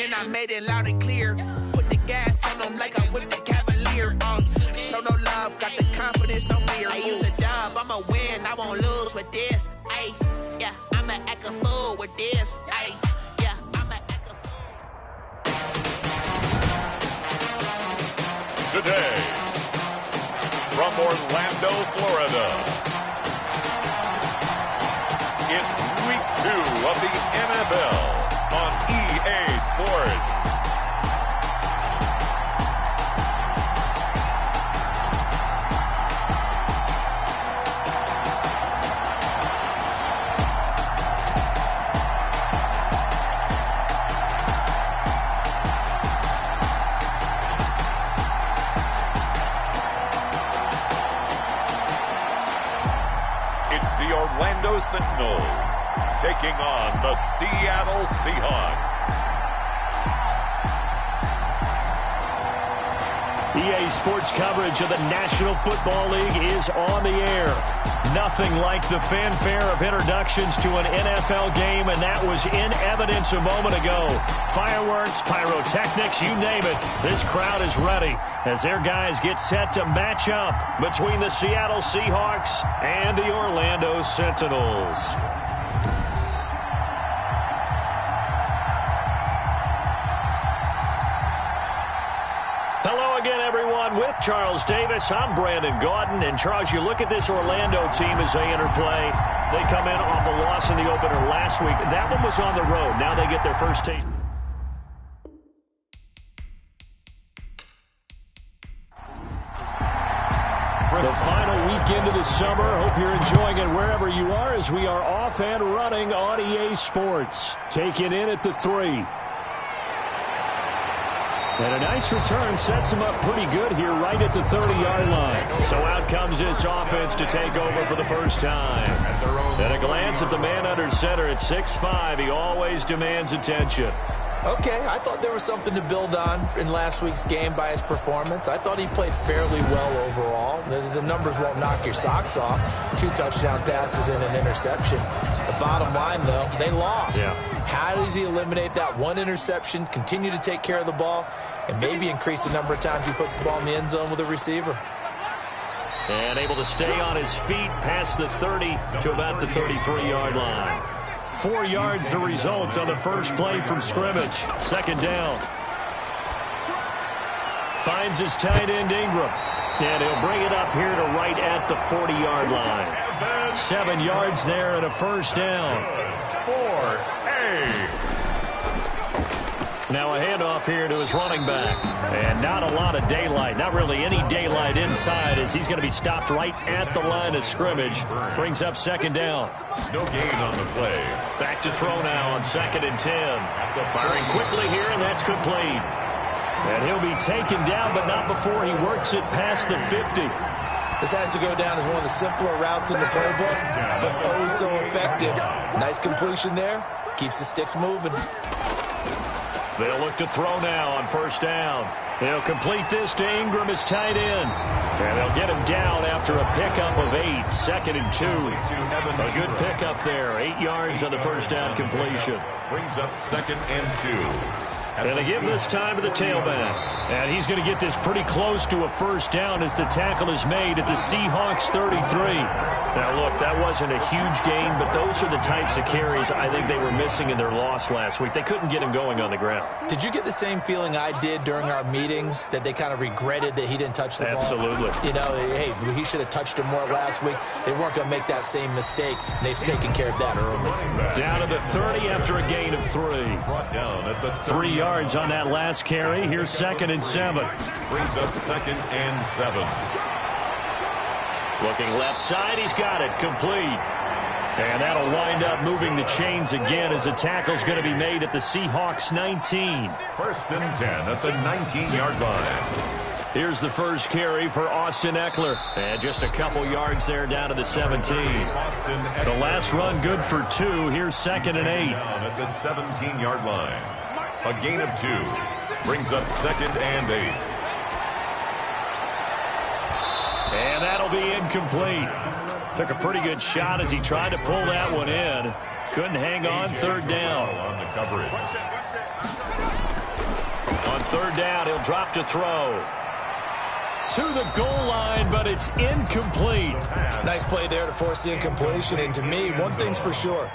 and I made it loud and clear. Put the gas on them like I'm with the Cavalier. Show no love, got the confidence, no fear. I use a dub, I'ma win, I won't lose with this. Ay, yeah, I'ma act a fool with this. Ay, yeah, I'ma act a fool. Today, from Orlando, Florida, it's week 2 of the NFL on EA Sports. The Orlando Sentinels taking on the Seattle Seahawks. EA Sports coverage of the National Football League is on the air. Nothing like the fanfare of introductions to an NFL game, and that was in evidence a moment ago. Fireworks, pyrotechnics, you name it. This crowd is ready as their guys get set to match up between the Seattle Seahawks and the Orlando Sentinels. Hello again, everyone. With Charles Davis, I'm Brandon Gaudin. And, Charles, you look at this Orlando team as they enter play. They come in off a loss in the opener last week. That one was on the road. Now they get their first taste. The final weekend of the summer. Hope you're enjoying it wherever you are as we are off and running on EA Sports. Taking in at the 3. And a nice return sets him up pretty good here right at the 30-yard line. So out comes this offense to take over for the first time. At a glance at the man under center at 6'5", he always demands attention. Okay, I thought there was something to build on in last week's game by his performance. I thought he played fairly well overall. The numbers won't knock your socks off. 2 touchdown passes and an interception. The bottom line, though, they lost. Yeah. How does he eliminate that one interception, continue to take care of the ball, and maybe increase the number of times he puts the ball in the end zone with a receiver? And able to stay on his feet past the 30 to about the 33-yard line. 4 yards the result on the first play from scrimmage. Second down. Finds his tight end Ingram. And he'll bring it up here to right at the 40-yard line. 7 yards there and a first down. 4A. Now a handoff here to his running back. And not a lot of daylight. Not really any daylight inside as he's going to be stopped right at the line of scrimmage. Brings up second down. No gain on the play. Back to throw now on 2nd and 10. Firing quickly here, and that's complete. And he'll be taken down, but not before he works it past the 50. This has to go down as one of the simpler routes in the playbook, but oh so effective. Nice completion there. Keeps the sticks moving. They'll look to throw now on first down. They'll complete this to Ingram as tight end. And they'll get him down after a pickup of 8. 2nd and 2. A good pickup there. 8 yards on the first down completion. Brings up 2nd and 2. And they give this time to the tailback. And he's going to get this pretty close to a first down as the tackle is made at the Seahawks 33. Now, look, that wasn't a huge gain, but those are the types of carries I think they were missing in their loss last week. They couldn't get him going on the ground. Did you get the same feeling I did during our meetings, that they kind of regretted that he didn't touch the ball? Absolutely. You know, hey, he should have touched him more last week. They weren't going to make that same mistake, and they've taken care of that early. Down to the 30 after a gain of 3. Brought down at the 3 yards on that last carry. Here's 2nd and 7. Brings up 2nd and 7. Looking left side, he's got it, complete. And that'll wind up moving the chains again as the tackle's going to be made at the Seahawks 19. 1st and 10 at the 19-yard line. Here's the first carry for Austin Eckler. And just a couple yards there down to the 17. The last run good for 2. Here's 2nd and 8. At the 17-yard line. A gain of 2. Brings up 2nd and 8. And that'll be incomplete. Took a pretty good shot as he tried to pull that one in. Couldn't hang on. 3rd down. On the coverage. third down. He'll drop to throw. To the goal line, but it's incomplete. Nice play there to force the incompletion. And to me, one thing's for sure.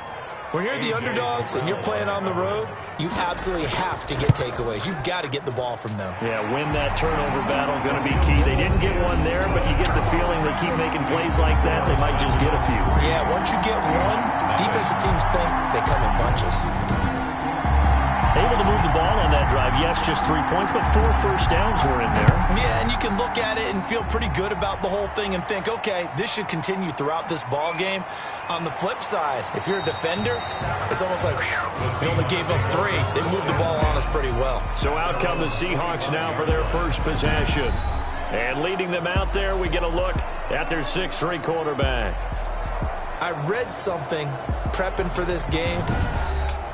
When you're the underdogs and you're playing on the road, you absolutely have to get takeaways. You've got to get the ball from them. Yeah, win that turnover battle, going to be key. They didn't get one there, but you get the feeling they keep making plays like that, they might just get a few. Yeah, once you get one, defensive teams think they come in bunches. Able to move the ball on that drive. Yes, just 3 points, but 4 first downs were in there. Yeah, and you can look at it and feel pretty good about the whole thing and think, okay, this should continue throughout this ball game. On the flip side, if you're a defender, it's almost like, whew, we only gave up 3. They moved the ball on us pretty well. So out come the Seahawks now for their first possession. And leading them out there, we get a look at their 6'3" quarterback. I read something prepping for this game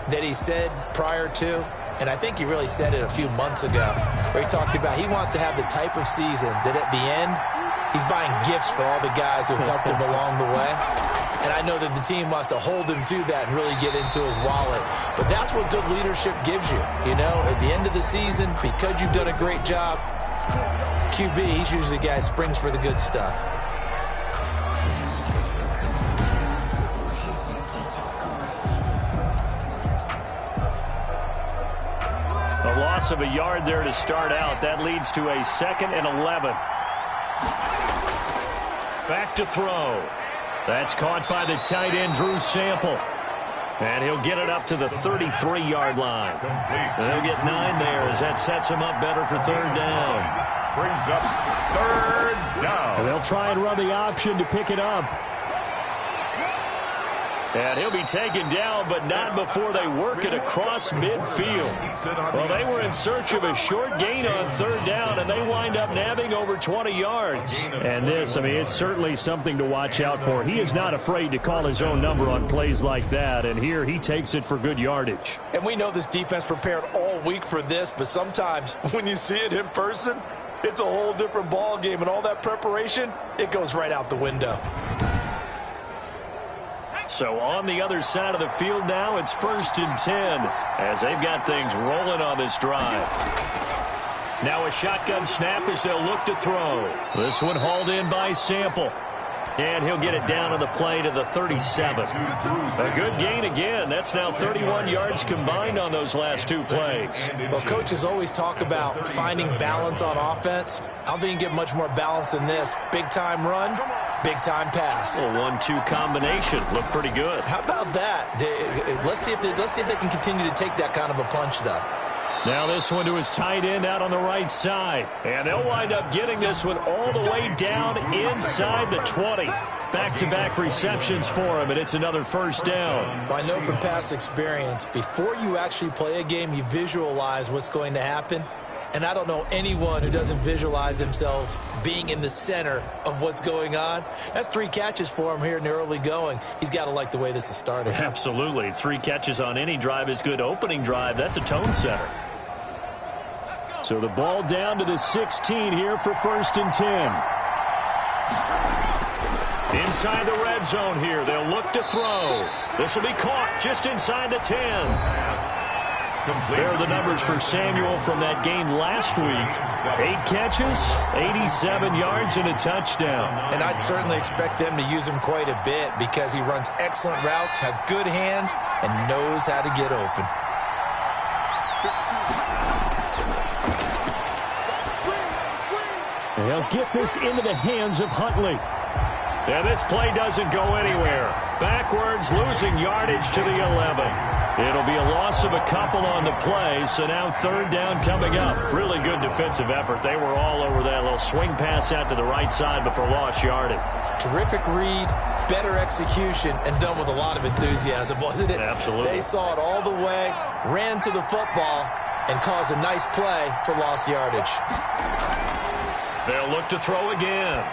that he said prior to, and I think he really said it a few months ago, where he talked about he wants to have the type of season that at the end, he's buying gifts for all the guys who helped him along the way. And I know that the team wants to hold him to that and really get into his wallet. But that's what good leadership gives you. You know, at the end of the season, because you've done a great job, QB, he's usually the guy who springs for the good stuff. A loss of a yard there to start out. That leads to a 2nd and 11. Back to throw. That's caught by the tight end, Drew Sample. And he'll get it up to the 33-yard line. And they'll get 9 there as that sets him up better for third down. Brings up third down. And they'll try and run the option to pick it up. And he'll be taken down, but not before they work it across midfield. Well, they were in search of a short gain on third down, and they wind up nabbing over 20 yards. And this, I mean, it's certainly something to watch out for. He is not afraid to call his own number on plays like that, and here he takes it for good yardage. And we know this defense prepared all week for this, but sometimes when you see it in person, it's a whole different ball game, and all that preparation, it goes right out the window. So on the other side of the field now, it's 1st and 10 as they've got things rolling on this drive. Now a shotgun snap as they'll look to throw. This one hauled in by Sample. And he'll get it down on the play to the 37. A good gain again. That's now 31 yards combined on those last 2 plays. Well, coaches always talk about finding balance on offense. I don't think you get much more balance than this. Big-time run, big-time pass. A 1-2 combination. Looked pretty good. How about that? Let's see if they can continue to take that kind of a punch, though. Now this one to his tight end out on the right side. And they'll wind up getting this one all the way down inside the 20. Back-to-back receptions for him, and it's another first down. I know from past experience, before you actually play a game, you visualize what's going to happen. And I don't know anyone who doesn't visualize themselves being in the center of what's going on. That's 3 catches for him here in the early going. He's got to like the way this is starting. Absolutely. 3 catches on any drive is good. Opening drive, that's a tone setter. So the ball down to the 16 here for 1st and 10. Inside the red zone here. They'll look to throw. This will be caught just inside the 10. There are the numbers for Samuel from that game last week. 8 catches, 87 yards, and a touchdown. And I'd certainly expect them to use him quite a bit because he runs excellent routes, has good hands, and knows how to get open. They'll get this into the hands of Huntley. And this play doesn't go anywhere. Backwards, losing yardage to the 11. It'll be a loss of a couple on the play, so now third down coming up. Really good defensive effort. They were all over that little swing pass out to the right side before lost yardage. Terrific read, better execution, and done with a lot of enthusiasm, wasn't it? Absolutely. They saw it all the way, ran to the football, and caused a nice play for lost yardage. They'll look to throw again.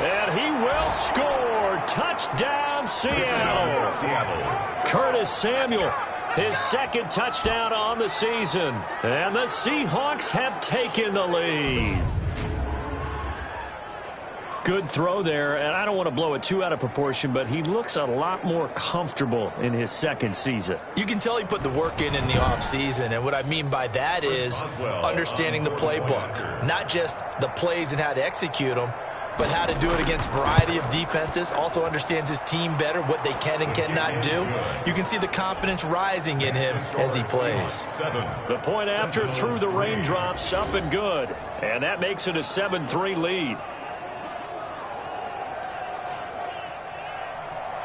And he will score. Touchdown, Seattle. Curtis Samuel, his 2nd touchdown on the season. And the Seahawks have taken the lead. Good throw there, and I don't want to blow it too out of proportion, but he looks a lot more comfortable in his second season. You can tell he put the work in the offseason, and what I mean by that is understanding the playbook, not just the plays and how to execute them, but how to do it against a variety of defenses. Also understands his team better, what they can and cannot do. You can see the confidence rising in him as he plays. The point after through the raindrops, up and good. And that makes it a 7-3 lead.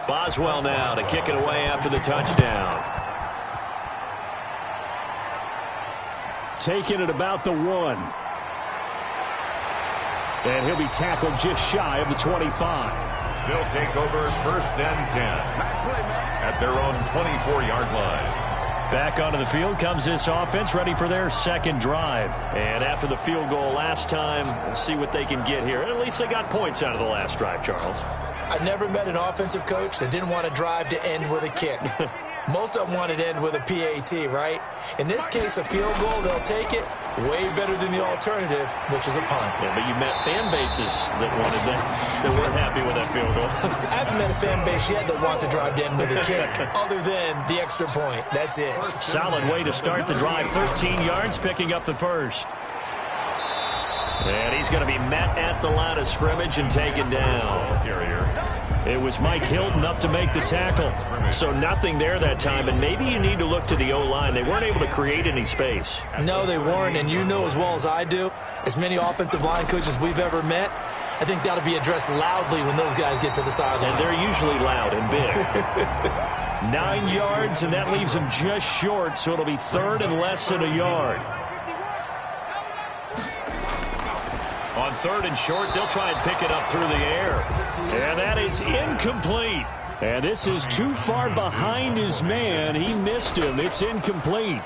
Boswell now to kick it away after the touchdown. Taking it about the 1. And he'll be tackled just shy of the 25. They'll take over first and 10 at their own 24-yard line. Back onto the field comes this offense, ready for their second drive. And after the field goal last time, we'll see what they can get here. At least they got points out of the last drive, Charles. I've never met an offensive coach that didn't want to drive to end with a kick. Most of them want to end with a PAT, right? In this case, a field goal, they'll take it. Way better than the alternative, which is a punt. Yeah, but you met fan bases that wanted that, that weren't happy with that field goal. I haven't met a fan base yet that wants to drive to end with a kick, other than the extra point. That's it. Solid way to start the drive. 13 yards, picking up the first. And he's going to be met at the line of scrimmage and taken down. It was Mike Hilton up to make the tackle. So nothing there that time, and maybe you need to look to the O-line. They weren't able to create any space. No, they weren't, and you know as well as I do, as many offensive line coaches we've ever met, I think that'll be addressed loudly when those guys get to the sideline. And they're usually loud and big. 9 yards, and that leaves them just short, so it'll be third and less than a yard. On third and short, they'll try and pick it up through the air. And that is incomplete. And this is too far behind his man. He missed him. It's incomplete.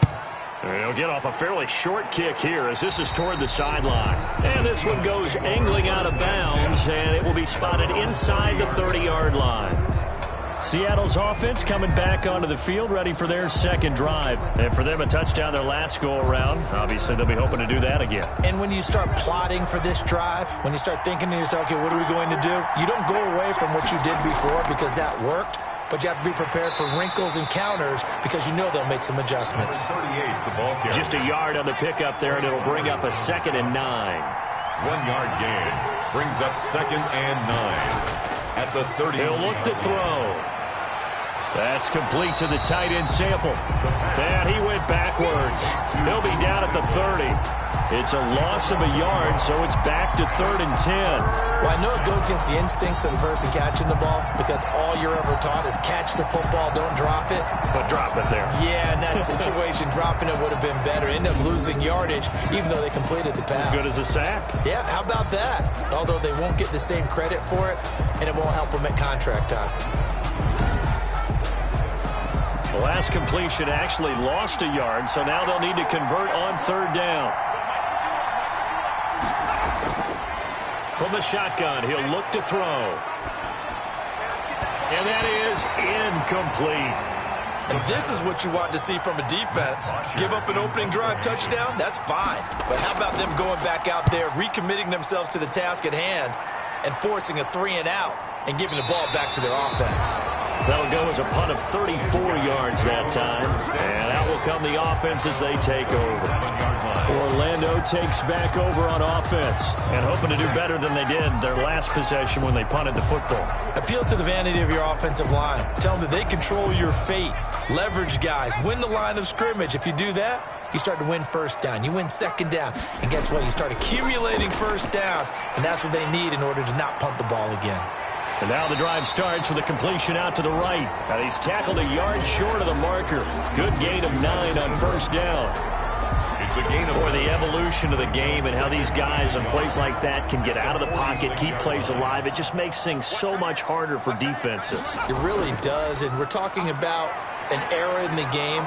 And he'll get off a fairly short kick here as this is toward the sideline. And this one goes angling out of bounds, and it will be spotted inside the 30-yard line. Seattle's offense coming back onto the field, ready for their second drive. And for them, a touchdown their last go-around. Obviously, they'll be hoping to do that again. And when you start plotting for this drive, when you start thinking to yourself, okay, what are we going to do? You don't go away from what you did before because that worked, but you have to be prepared for wrinkles and counters because you know they'll make some adjustments. Just a yard on the pickup there, and it'll bring up a 2nd and 9. 1-yard gain brings up 2nd and 9. At the 30. He'll look to throw. That's complete to the tight end Sample. And he went backwards. He'll be down at the 30. It's a loss of a yard, so it's back to 3rd and 10. Well, I know it goes against the instincts of the person catching the ball because all you're ever taught is catch the football, don't drop it. But drop it there. Yeah, in that situation, dropping it would have been better. End up losing yardage, even though they completed the pass. As good as a sack. Yeah, how about that? Although they won't get the same credit for it, and it won't help them at contract time. The last completion actually lost a yard, so now they'll need to convert on 3rd down. From the shotgun, he'll look to throw. And that is incomplete. And this is what you want to see from a defense. Give up an opening drive touchdown, that's fine. But how about them going back out there, recommitting themselves to the task at hand, and forcing a 3-and-out and giving the ball back to their offense? That'll go as a punt of 34 yards that time. And out will come the offense as they take over. Orlando takes back over on offense and hoping to do better than they did their last possession when they punted the football. Appeal to the vanity of your offensive line. Tell them that they control your fate. Leverage guys. Win the line of scrimmage. If you do that, you start to win first down. You win second down. And guess what? You start accumulating first downs. And that's what they need in order to not punt the ball again. And now the drive starts with a completion out to the right. And he's tackled a yard short of the marker. Good gain of 9 on first down. It's a gain of Or the evolution of the game and how these guys on plays like that can get out of the pocket, keep plays alive. It just makes things so much harder for defenses. It really does. And we're talking about an era in the game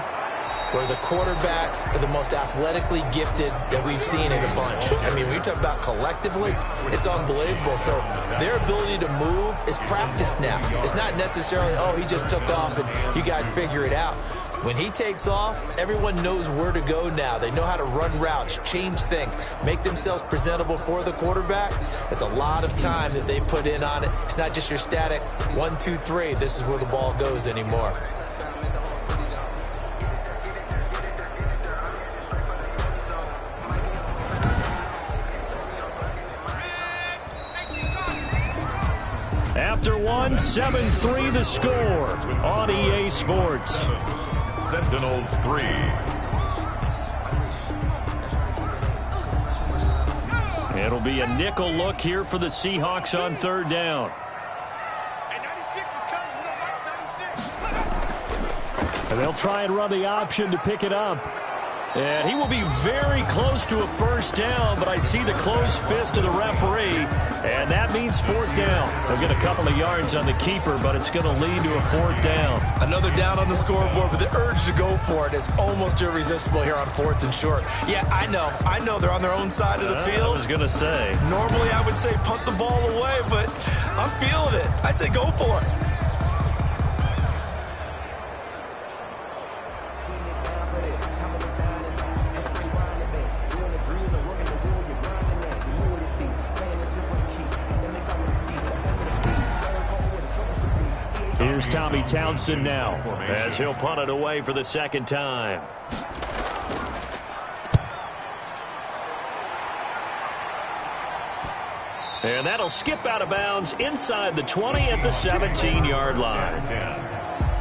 where the quarterbacks are the most athletically gifted that we've seen in a bunch. I mean, when you talk about collectively, it's unbelievable. So their ability to move is practiced now. It's not necessarily, oh, he just took off and you guys figure it out. When he takes off, everyone knows where to go now. They know how to run routes, change things, make themselves presentable for the quarterback. It's a lot of time that they put in on it. It's not just your static 1, 2, 3. This is where the ball goes anymore. After 7-3 the score on EA Sports. Sentinels 3. It'll be a nickel look here for the Seahawks on third down. And they'll try and run the option to pick it up. And he will be very close to a first down, but I see the closed fist of the referee, and that means fourth down. They'll get a couple of yards on the keeper, but it's going to lead to a fourth down. Another down on the scoreboard, but the urge to go for it is almost irresistible here on 4th and short. Yeah, I know they're on their own side of the field. I was going to say. Normally I would say punt the ball away, but I'm feeling it. I say go for it. Here's Tommy Townsend now as he'll punt it away for the second time. And that'll skip out of bounds inside the 20 at the 17-yard line.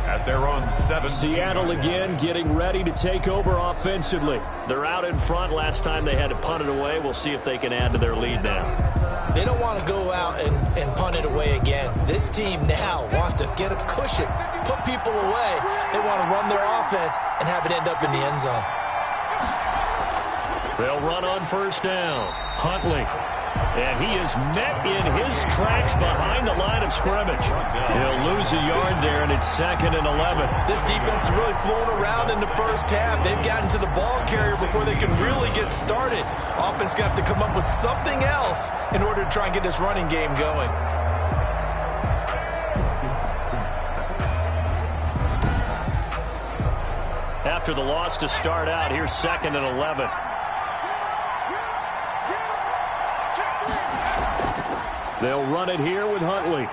At their own 7. Seattle again getting ready to take over offensively. They're out in front. Last time they had to punt it away. We'll see if they can add to their lead now. They don't want to go out and punt it away again. This team now wants to get a cushion, put people away. They want to run their offense and have it end up in the end zone. They'll run on first down. Huntley. And he is met in his tracks behind the line of scrimmage. He'll lose a yard there, and it's 2nd and 11. This defense has really flown around in the first half. They've gotten to the ball carrier before they can really get started. Offense going to have to come up with something else in order to try and get this running game going. After the loss to start out, here's 2nd and 11. They'll run it here with Huntley.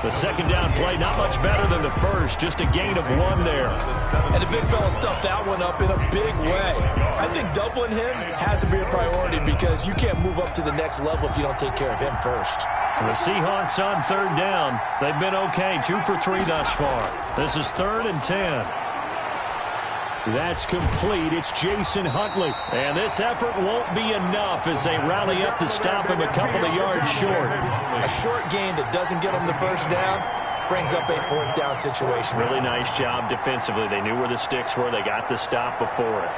The second down play, not much better than the first. Just a gain of 1 there. And the big fella stuffed that one up in a big way. I think doubling him has to be a priority because you can't move up to the next level if you don't take care of him first. The Seahawks on third down. They've been okay, 2 for 3 thus far. This is 3rd and 10. That's complete. It's Jason Huntley. And this effort won't be enough as they rally up to stop him a couple of yards short. A short gain that doesn't get them the first down brings up a 4th down situation. Really nice job defensively. They knew where the sticks were. They got the stop before it.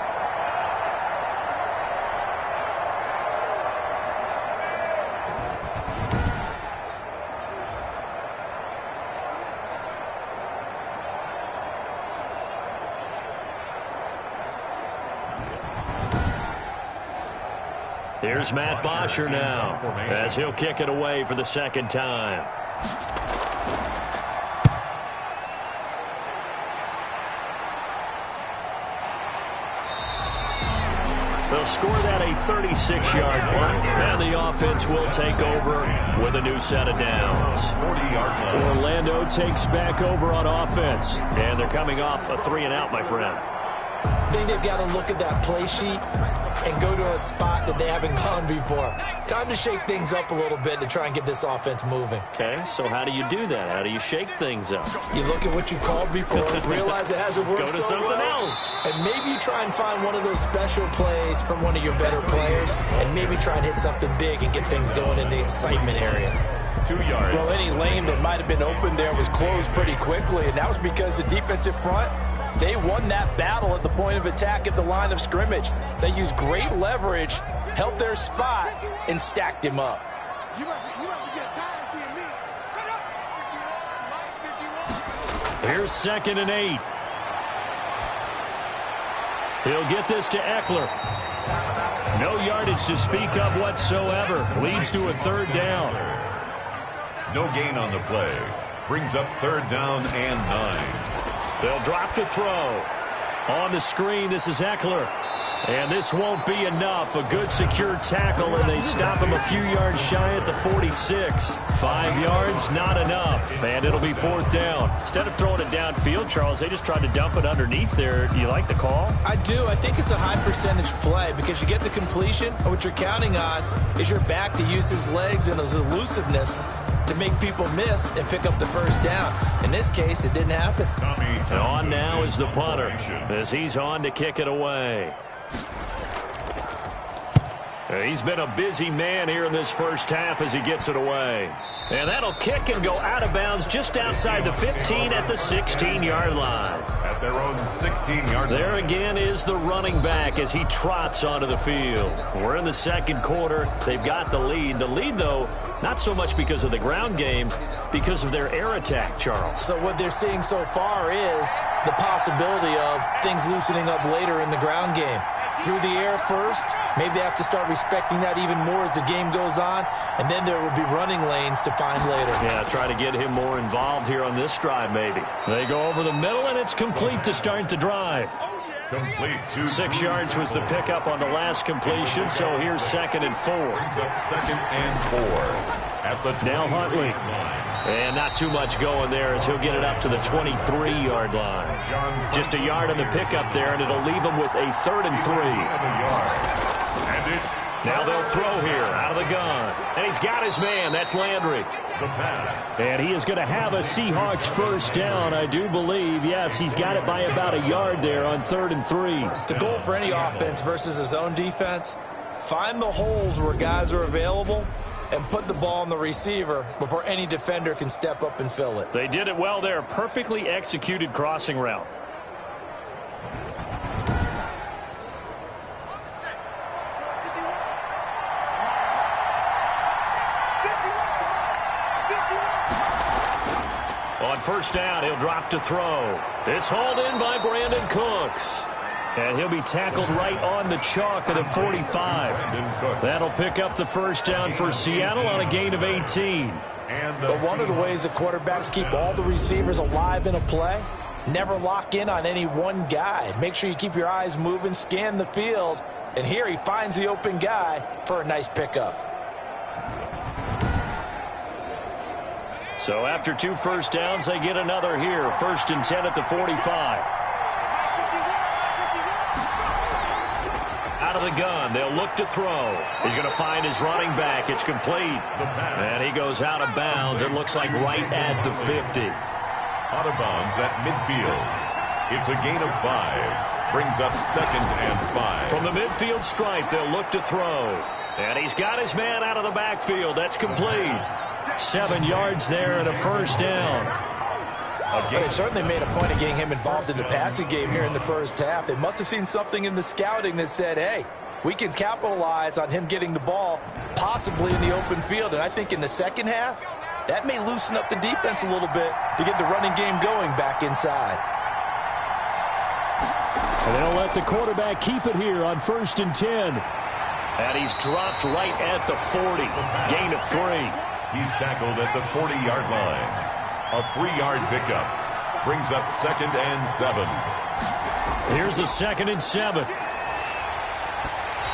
Here's Matt Bosher now as he'll kick it away for the second time. They'll score that a 36-yard punt, and the offense will take over with a new set of downs. Orlando takes back over on offense, and they're coming off a 3-and-out, my friend. I think they've got to look at that play sheet and go to a spot that they haven't gone before. Time to shake things up a little bit to try and get this offense moving. Okay, so how do you do that? How do you shake things up? You look at what you called before, realize it hasn't worked so well. Go to something else. And maybe you try and find one of those special plays from one of your better players, and maybe try and hit something big and get things going in the excitement area. 2 yards. Well, any lane that might have been open there was closed pretty quickly, and that was because the defensive front, they won that battle at the point of attack at the line of scrimmage. They used great leverage, held their spot, and stacked him up. Here's 2nd and 8. He'll get this to Eckler. No yardage to speak of whatsoever. Leads to a 3rd down. No gain on the play. Brings up 3rd down and 9. They'll drop to throw. On the screen, this is Eckler. And this won't be enough. A good secure tackle, and they stop him a few yards shy at the 46. 5 yards, not enough. And it'll be fourth down. Instead of throwing it downfield, Charles, they just tried to dump it underneath there. Do you like the call? I do. I think it's a high percentage play because you get the completion, and what you're counting on is your back to use his legs and his elusiveness to make people miss and pick up the first down. In this case, it didn't happen. And on now is the punter as he's on to kick it away. He's been a busy man here in this first half as he gets it away. And that'll kick and go out of bounds just outside the 15 at the 16-yard line. At their own 16-yard line. There again is the running back as he trots onto the field. We're in the second quarter. They've got the lead. The lead, though, not so much because of the ground game, because of their air attack, Charles. So what they're seeing so far is the possibility of things loosening up later in the ground game. Through the air first, maybe they have to start respecting that even more as the game goes on, and then there will be running lanes to find later. Yeah, try to get him more involved here on this drive, maybe. They go over the middle, and it's complete to start the drive. Complete to 6 yards was the pickup on the last completion, so here's 2nd and 4. Brings up 2nd and 4. At the Now Huntley. And not too much going there as he'll get it up to the 23-yard line. Just a yard on the pickup there, and it'll leave him with a 3rd and 3. And it's Now they'll throw here out of the gun. And he's got his man. That's Landry. the pass. And he is going to have a Seahawks first down, I do believe. Yes, he's got it by about a yard there on 3rd and 3. The goal for any offense versus his own defense, find the holes where guys are available and put the ball on the receiver before any defender can step up and fill it. They did it well there. Perfectly executed crossing route. On first down, he'll drop to throw. It's hauled in by Brandon Cooks. And he'll be tackled right on the chalk at the 45. That'll pick up the first down for Seattle on a gain of 18. But one of the ways that quarterbacks keep all the receivers alive in a play, never lock in on any one guy. Make sure you keep your eyes moving, scan the field. And here he finds the open guy for a nice pickup. So after 2 first downs, they get another here. 1st and 10 at the 45. Out of the gun, they'll look to throw. He's going to find his running back. It's complete. And he goes out of bounds. It looks like right at the 50. Out of bounds at midfield. It's a gain of 5. Brings up 2nd and 5. From the midfield stripe, they'll look to throw. And he's got his man out of the backfield. That's complete. 7 yards there and a first down. They certainly made a point of getting him involved in the passing game here in the first half. They must have seen something in the scouting that said, hey, we can capitalize on him getting the ball possibly in the open field. And I think in the second half, that may loosen up the defense a little bit to get the running game going back inside. And they'll let the quarterback keep it here on 1st and 10. And he's dropped right at the 40. Gain of 3. He's tackled at the 40-yard line. A 3-yard pickup. Brings up 2nd and 7. Here's a 2nd and 7.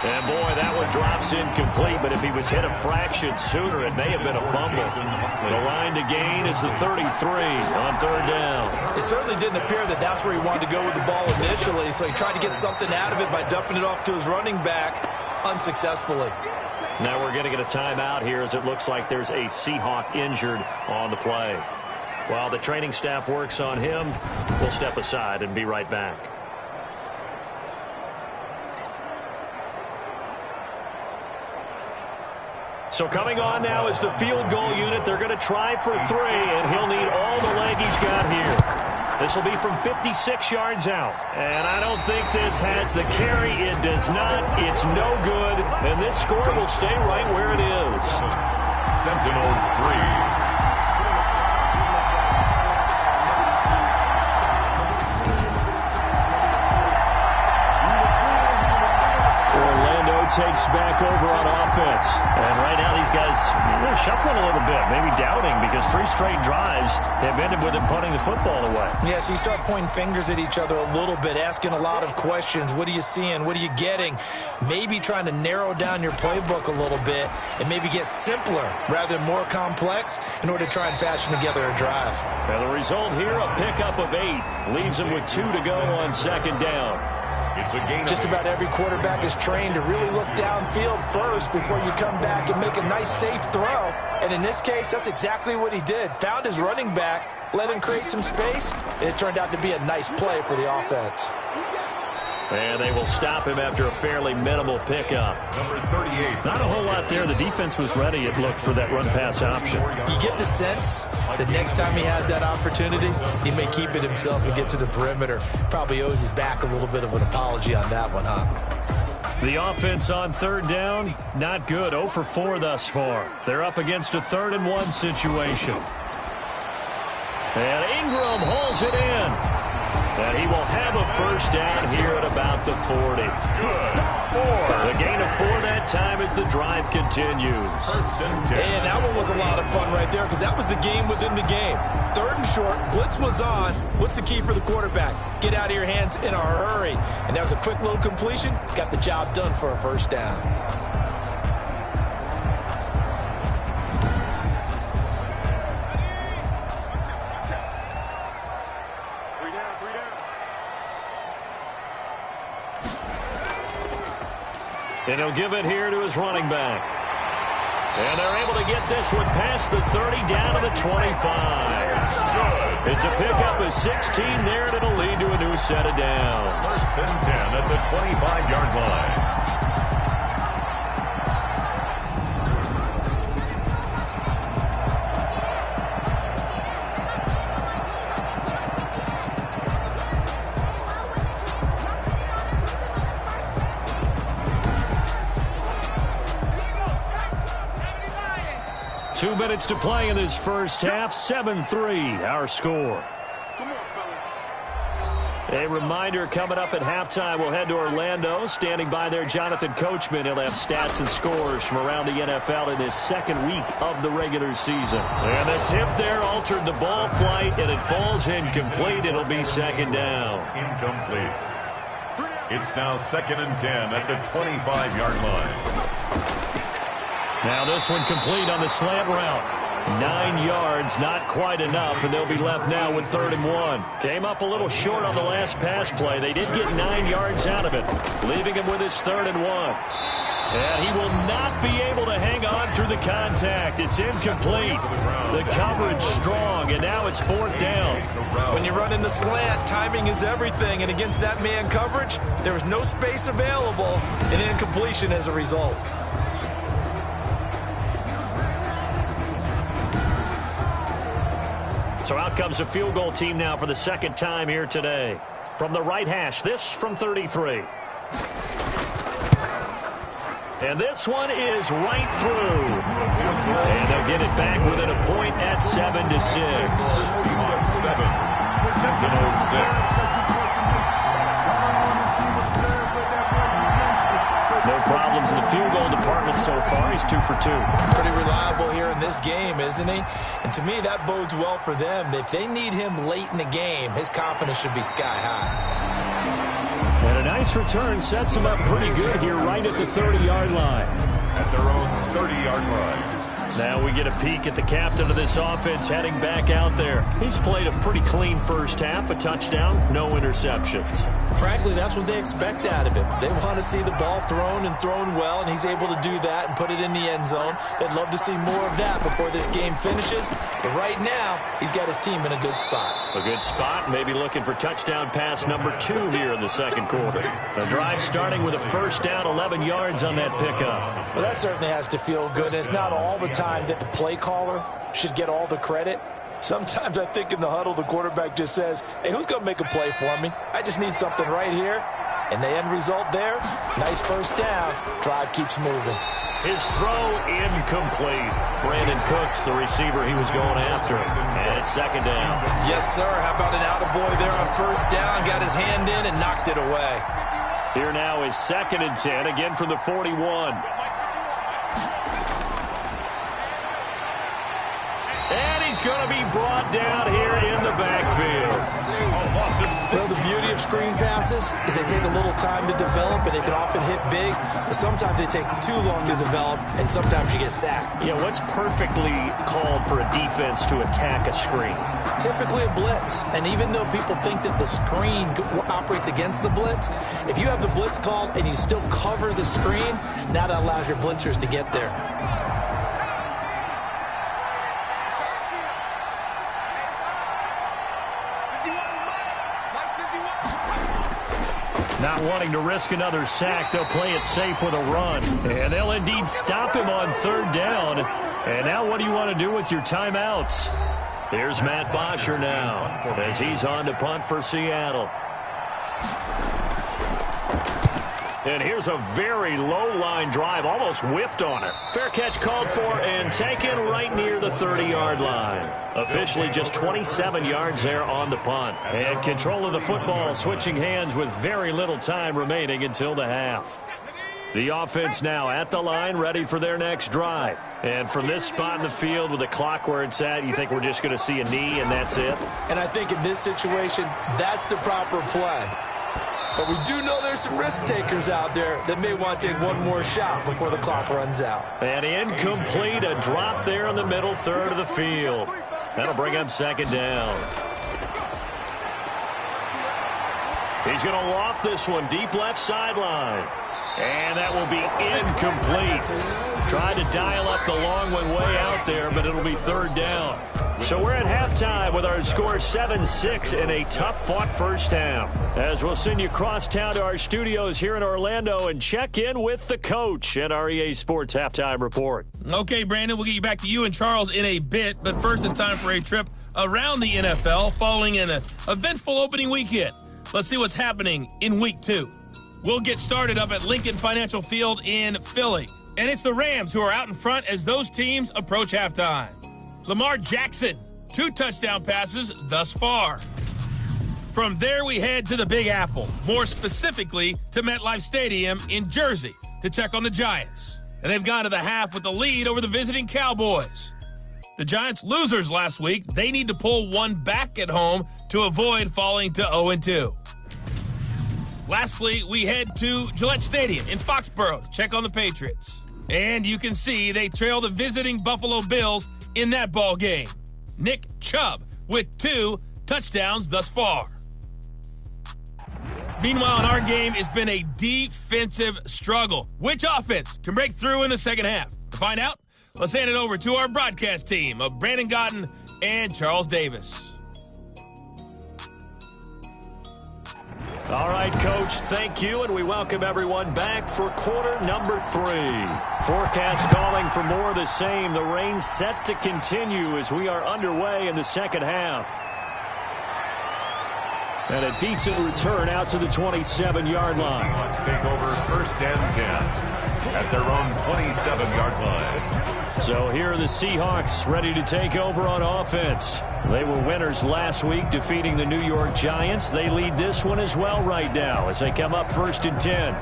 And boy, that one drops incomplete, but if he was hit a fraction sooner, it may have been a fumble. The line to gain is the 33 on 3rd down. It certainly didn't appear that that's where he wanted to go with the ball initially, so he tried to get something out of it by dumping it off to his running back unsuccessfully. Now we're going to get a timeout here as it looks like there's a Seahawk injured on the play. While the training staff works on him, we'll step aside and be right back. So coming on now is the field goal unit. They're going to try for 3, and he'll need all the leg he's got here. This will be from 56 yards out. And I don't think this has the carry. It does not. It's no good. And this score will stay right where it is. Sentinels 3. takes back over on offense. And right now these guys are shuffling a little bit, maybe doubting, because 3 straight drives have ended with him punting the football away. Yeah, so you start pointing fingers at each other a little bit, asking a lot of questions. What are you seeing? What are you getting? Maybe trying to narrow down your playbook a little bit and maybe get simpler rather than more complex in order to try and fashion together a drive. Well, the result here, a pickup of 8. Leaves him with 2 to go on second down. It's a gain. Just about every quarterback is trained to really look downfield first before you come back and make a nice, safe throw. And in this case, that's exactly what he did. Found his running back, let him create some space, and it turned out to be a nice play for the offense. And they will stop him after a fairly minimal pickup. Number 38. Not a whole lot there. The defense was ready, it looked, for that run-pass option. You get the sense that next time he has that opportunity, he may keep it himself and get to the perimeter. Probably owes his back a little bit of an apology on that one, huh? The offense on third down, not good. 0 for 4 thus far. They're up against a 3rd and 1 situation. And Ingram hauls it in. And he will have a first down here at about the 40. Good. The gain of 4 that time as the drive continues. And that one was a lot of fun right there because that was the game within the game. 3rd and short, blitz was on. What's the key for the quarterback? Get out of your hands in a hurry. And that was a quick little completion. Got the job done for a first down. And he'll give it here to his running back. And they're able to get this one past the 30 down to the 25. Good. It's a pickup of 16 there, and it'll lead to a new set of downs. 1st and 10 at the 25-yard line. Two minutes to play in this first half. 7-3, our score. A reminder coming up at halftime. We'll head to Orlando. Standing by there, Jonathan Coachman. He'll have stats and scores from around the NFL in this 2nd week of the regular season. And the tip there altered the ball flight, and it falls incomplete. It'll be 2nd down. Incomplete. It's now 2nd and 10 at the 25-yard line. Now this one complete on the slant route. 9 yards, not quite enough, and they'll be left now with 3rd and 1. Came up a little short on the last pass play. They did get 9 yards out of it, leaving him with his 3rd and 1. And he will not be able to hang on through the contact. It's incomplete. The coverage strong, and now it's 4th down. When you run in the slant, timing is everything, and against that man coverage, there was no space available, and incompletion as a result. So out comes a field goal team now for the 2nd time here today. From the right hash, this from 33. And this one is right through. And they'll get it back within a point at 7-6. 7, Sentinel 6. No problems in the field goal department so far. He's 2 for 2. Pretty reliable here in this game, isn't he? And to me, that bodes well for them. If they need him late in the game, his confidence should be sky high. And a nice return sets him up pretty good here right at the 30-yard line. At their own 30-yard line. Now we get a peek at the captain of this offense heading back out there. He's played a pretty clean first half, a touchdown, no interceptions. Frankly, that's what they expect out of him. They want to see the ball thrown and thrown well, and he's able to do that and put it in the end zone. They'd love to see more of that before this game finishes. But right now, he's got his team in a good spot. A good spot, maybe looking for touchdown pass number 2 here in the 2nd quarter. The drive starting with a first down, 11 yards on that pickup. Well, that certainly has to feel good. It's not all the time that the play caller should get all the credit. Sometimes I think in the huddle, the quarterback just says, hey, who's going to make a play for me? I just need something right here. And the end result there, nice first down. Drive keeps moving. His throw incomplete. Brandon Cooks, the receiver he was going after. And it's 2nd down. Yes, sir. How about an attaboy there on first down? Got his hand in and knocked it away. Here now is 2nd and 10, again from the 41. And he's going to be brought down here in the backfield. Well, the beauty of screen passes is they take a little time to develop, and they can often hit big, but sometimes they take too long to develop, and sometimes you get sacked. Yeah, what's perfectly called for a defense to attack a screen? Typically a blitz, and even though people think that the screen operates against the blitz, if you have the blitz called and you still cover the screen, now that allows your blitzers to get there. Not wanting to risk another sack, they'll play it safe with a run. And they'll indeed stop him on 3rd down. And now what do you want to do with your timeouts? Here's Matt Bosher now as he's on to punt for Seattle. And here's a very low-line drive, almost whiffed on it. Fair catch called for and taken right near the 30-yard line. Officially just 27 yards there on the punt. And control of the football switching hands with very little time remaining until the half. The offense now at the line, ready for their next drive. And from this spot in the field with the clock where it's at, you think we're just going to see a knee and that's it? And I think in this situation, that's the proper play. But we do know there's some risk takers out there that may want to take one more shot before the clock runs out. And incomplete, a drop there in the middle third of the field. That'll bring up 2nd down. He's going to loft this one deep left sideline. And that will be incomplete. Tried to dial up the long one way out there, but it'll be 3rd down. So we're at halftime with our score 7-6 in a tough-fought first half. As we'll send you across town to our studios here in Orlando and check in with the coach at our EA Sports Halftime Report. Okay, Brandon, we'll get you back to you and Charles in a bit, but first it's time for a trip around the NFL following an eventful opening weekend. Let's see what's happening in Week 2. We'll get started up at Lincoln Financial Field in Philly. And it's the Rams who are out in front as those teams approach halftime. Lamar Jackson, 2 touchdown passes thus far. From there, we head to the Big Apple, more specifically to MetLife Stadium in Jersey, to check on the Giants. And they've gone to the half with the lead over the visiting Cowboys. The Giants losers last week, they need to pull one back at home to avoid falling to 0-2. Lastly, we head to Gillette Stadium in Foxborough to check on the Patriots. And you can see they trail the visiting Buffalo Bills in that ball game. Nick Chubb with 2 touchdowns thus far. Meanwhile, in our game, it's been a defensive struggle. Which offense can break through in the second half? To find out, let's hand it over to our broadcast team of Brandon Gotten and Charles Davis. All right, Coach, thank you, and we welcome everyone back for quarter number 3. Forecast calling for more of the same. The rain set to continue as we are underway in the second half. And a decent return out to the 27-yard line. Let's take over 1st and 10 at their own 27-yard line. So here are the Seahawks ready to take over on offense. They were winners last week, defeating the New York Giants. They lead this one as well right now as they come up 1st and 10.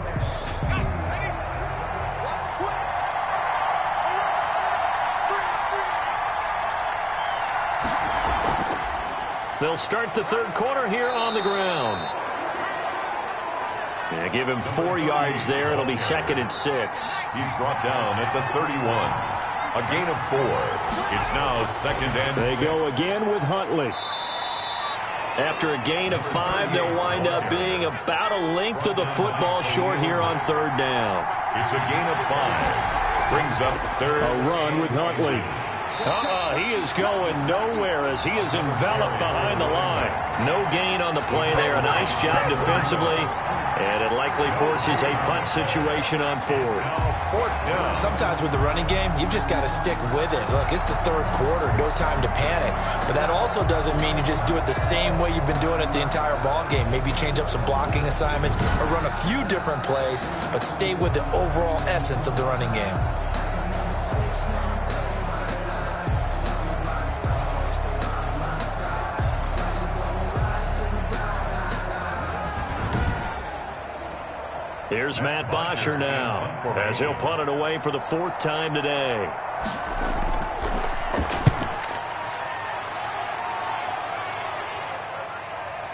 They'll start the 3rd quarter here on the ground. Yeah, give him 4 yards there. It'll be 2nd and 6. He's brought down at the 31. A gain of 4. It's now 2nd and 6. They go again with Huntley. After a gain of 5, they'll wind up being about a length of the football short here on 3rd down. It's a gain of 5. Brings up 3rd. A run with Huntley. He is going nowhere as he is enveloped behind the line. No gain on the play there. A nice job defensively. And it likely forces a punt situation on 4th. Sometimes with the running game, you've just got to stick with it. Look, it's the 3rd quarter, no time to panic. But that also doesn't mean you just do it the same way you've been doing it the entire ball game. Maybe change up some blocking assignments or run a few different plays, but stay with the overall essence of the running game. Here's Matt Bosher now, as he'll punt it away for the 4th time today.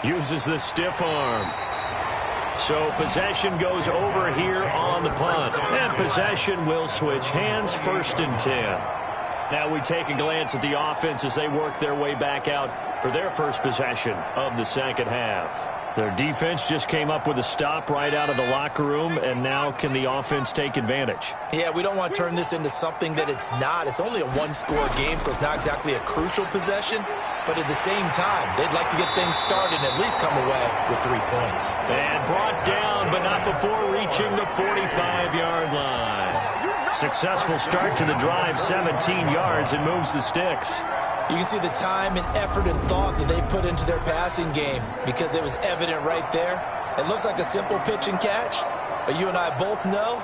Uses the stiff arm. So possession goes over here on the punt. And possession will switch hands, 1st and 10. Now we take a glance at the offense as they work their way back out for their first possession of the second half. Their defense just came up with a stop right out of the locker room, and now can the offense take advantage? Yeah, we don't want to turn this into something that it's not. It's only a one-score game, so it's not exactly a crucial possession. But at the same time, they'd like to get things started and at least come away with 3 points. And brought down, but not before reaching the 45-yard line. Successful start to the drive, 17 yards, and moves the sticks. You can see the time and effort and thought that they put into their passing game because it was evident right there. It looks like a simple pitch and catch, but you and I both know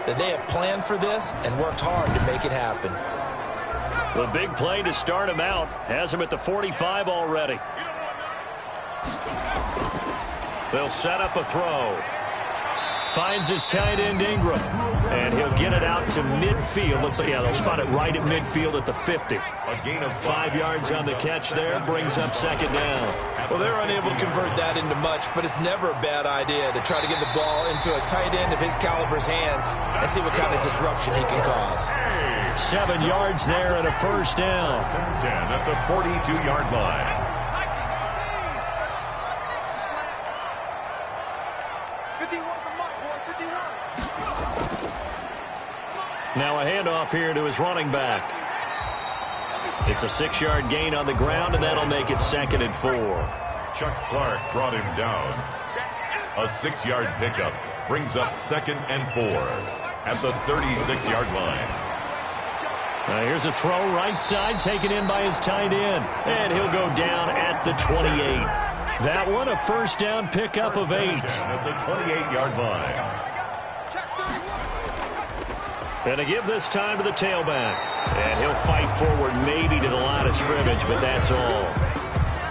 that they have planned for this and worked hard to make it happen. The big play to start him out has him at the 45 already. They'll set up a throw. Finds his tight end Ingram. And he'll get it out to midfield. Looks like, yeah, they'll spot it right at midfield at the 50. A gain of 5 yards on the catch there. Brings up 2nd down. Well, they're unable to convert that into much, but it's never a bad idea to try to get the ball into a tight end of his caliber's hands and see what kind of disruption he can cause. 7 yards there and a 1st down. 10 at the 42-yard line. Now a handoff here to his running back. It's a 6-yard gain on the ground, and that'll make it 2nd and 4. Chuck Clark brought him down. A 6-yard pickup brings up 2nd and 4 at the 36-yard line. Now here's a throw right side, taken in by his tight end. And he'll go down at the 28. That one a 1st down pickup of 8. At the 28-yard line. And to give this time to the tailback. And he'll fight forward maybe to the line of scrimmage, but that's all.